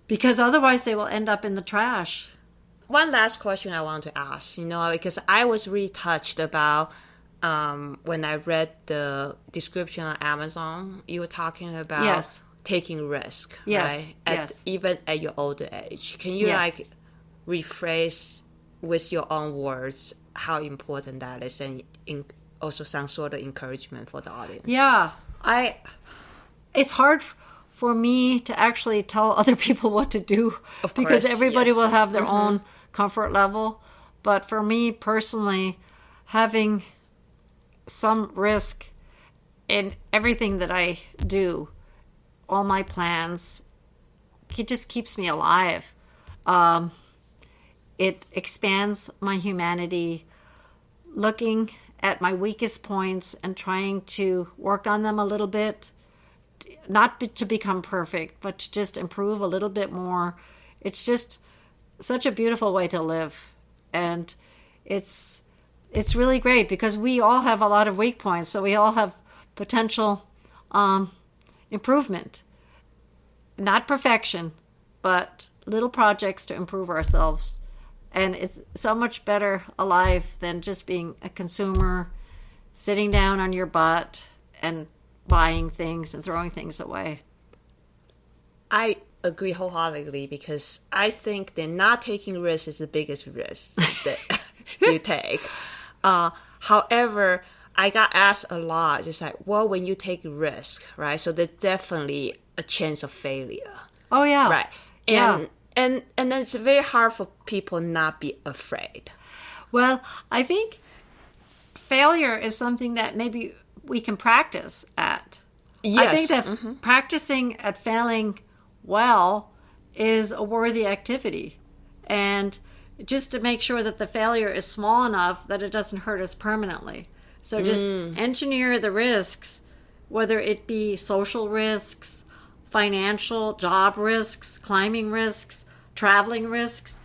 S2: because otherwise they will end up in the trash.
S1: One last question I want to ask, because I was really touched about when I read the description on Amazon, you were talking about taking risk, right? Even at your older age. Can you rephrase with your own words how important that is, and also some sort of encouragement for the audience?
S2: Yeah, it's hard for me to actually tell other people what to do, because everybody will have their own comfort level. But for me personally, having some risk in everything that I do, all my plans, it just keeps me alive. It expands my humanity, looking at my weakest points and trying to work on them a little bit, not to become perfect, but to just improve a little bit more. It's just such a beautiful way to live. And it's really great because we all have a lot of weak points. So we all have potential improvement. Not perfection, but little projects to improve ourselves. And it's so much better alive than just being a consumer, sitting down on your butt and buying things and throwing things away.
S1: I agree wholeheartedly, because I think that not taking risks is the biggest risk that you take. However, I got asked a lot, just like, well, when you take risk, right? So there's definitely a chance of failure.
S2: Oh, yeah.
S1: Right. And then it's very hard for people not be afraid.
S2: Well, I think failure is something that maybe we can practice at.
S1: Yes.
S2: I think that practicing at failing well is a worthy activity. And just to make sure that the failure is small enough that it doesn't hurt us permanently. So just engineer the risks, whether it be social risks, financial, job risks, climbing risks, traveling risks.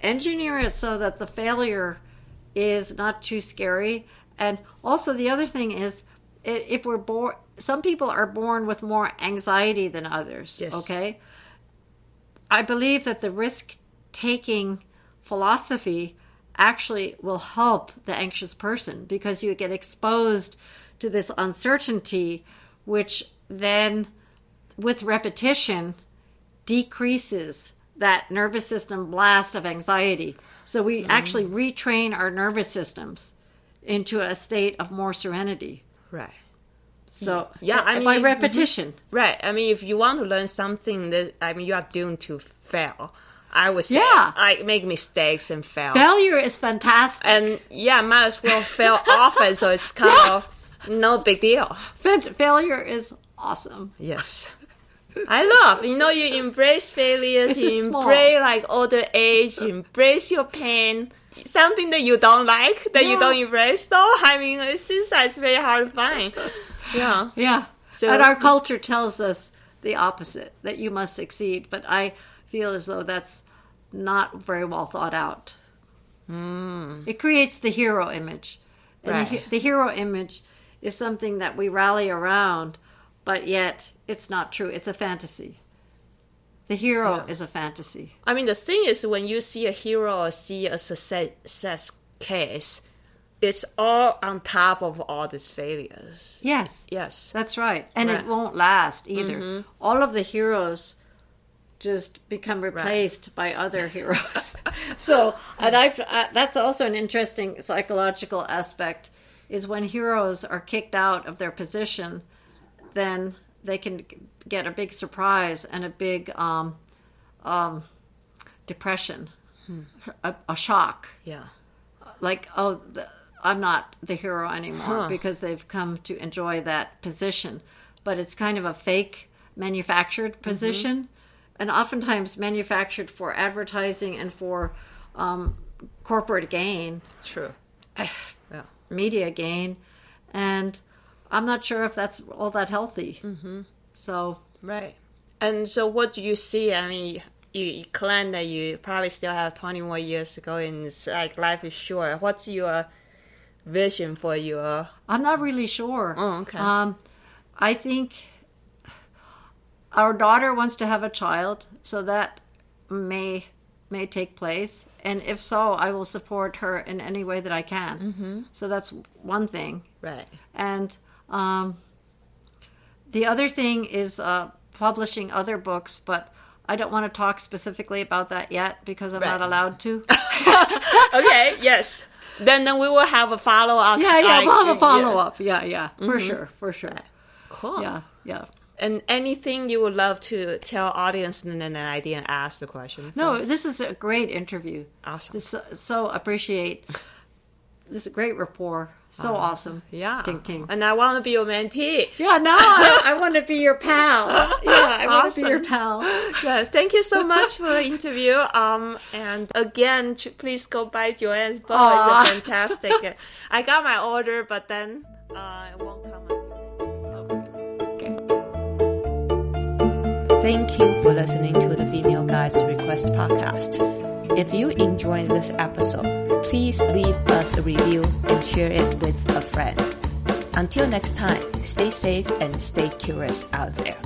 S2: Engineer it so that the failure is not too scary. And also the other thing is, if we're born, some people are born with more anxiety than others.
S1: Yes.
S2: Okay. I believe that the risk-taking philosophy actually will help the anxious person, because you get exposed to this uncertainty, which then with repetition decreases that nervous system blast of anxiety. So we actually retrain our nervous systems into a state of more serenity.
S1: Right.
S2: So
S1: by
S2: repetition.
S1: Right. I mean, if you want to learn something that, you are doomed to fail. I would say I make mistakes and fail.
S2: Failure is fantastic.
S1: And might as well fail often, so it's kind of no big deal.
S2: Failure is awesome.
S1: Yes. I love, you embrace failures, you embrace like older age, you embrace your pain. Something that you don't like, that you don't embrace though. I mean, it seems like it's very hard to find. Yeah.
S2: Yeah. So, and our culture tells us the opposite, that you must succeed. But I feel as though that's not very well thought out. It creates the hero image. And the hero image is something that we rally around, but yet it's not true. It's a fantasy. The hero is a fantasy.
S1: I mean, the thing is, when you see a hero or see a success case, it's all on top of all these failures.
S2: Yes.
S1: Yes.
S2: That's right. And it won't last either. All of the heroes just become replaced by other heroes. So, and that's also an interesting psychological aspect, is when heroes are kicked out of their position, then they can get a big surprise and a big depression, a shock.
S1: Yeah.
S2: Like, I'm not the hero anymore because they've come to enjoy that position. But it's kind of a fake manufactured position, and oftentimes manufactured for advertising and for corporate gain.
S1: True.
S2: Media gain. And I'm not sure if that's all that healthy. So
S1: right. And so what do you see? I mean, you claim that you probably still have 20 more years to go, and it's like life is short. What's your vision for your...
S2: I'm not really sure.
S1: Oh, okay.
S2: I think our daughter wants to have a child, so that may take place. And if so, I will support her in any way that I can. So that's one thing.
S1: Right.
S2: And the other thing is publishing other books, but I don't want to talk specifically about that yet because I'm not allowed to.
S1: Okay, yes. Then we will have a follow-up.
S2: Yeah, we'll have a follow-up. Yeah, for sure.
S1: Right. Cool.
S2: Yeah.
S1: And anything you would love to tell audience, and then I didn't ask the question.
S2: No, this is a great interview.
S1: Awesome.
S2: So appreciate this great rapport. So awesome.
S1: Yeah.
S2: Ting Ting.
S1: And I want to be your mentee.
S2: Yeah, no, I want to be your pal. Yeah, I want to be your pal.
S1: Yeah, thank you so much for the interview. And again, please go buy Joanne's book. It's fantastic. I got my order, but then it won't come until...
S2: Okay.
S1: Thank you for listening to the Female Guides Request podcast. If you enjoyed this episode, please leave us a review and share it with a friend. Until next time, stay safe and stay curious out there.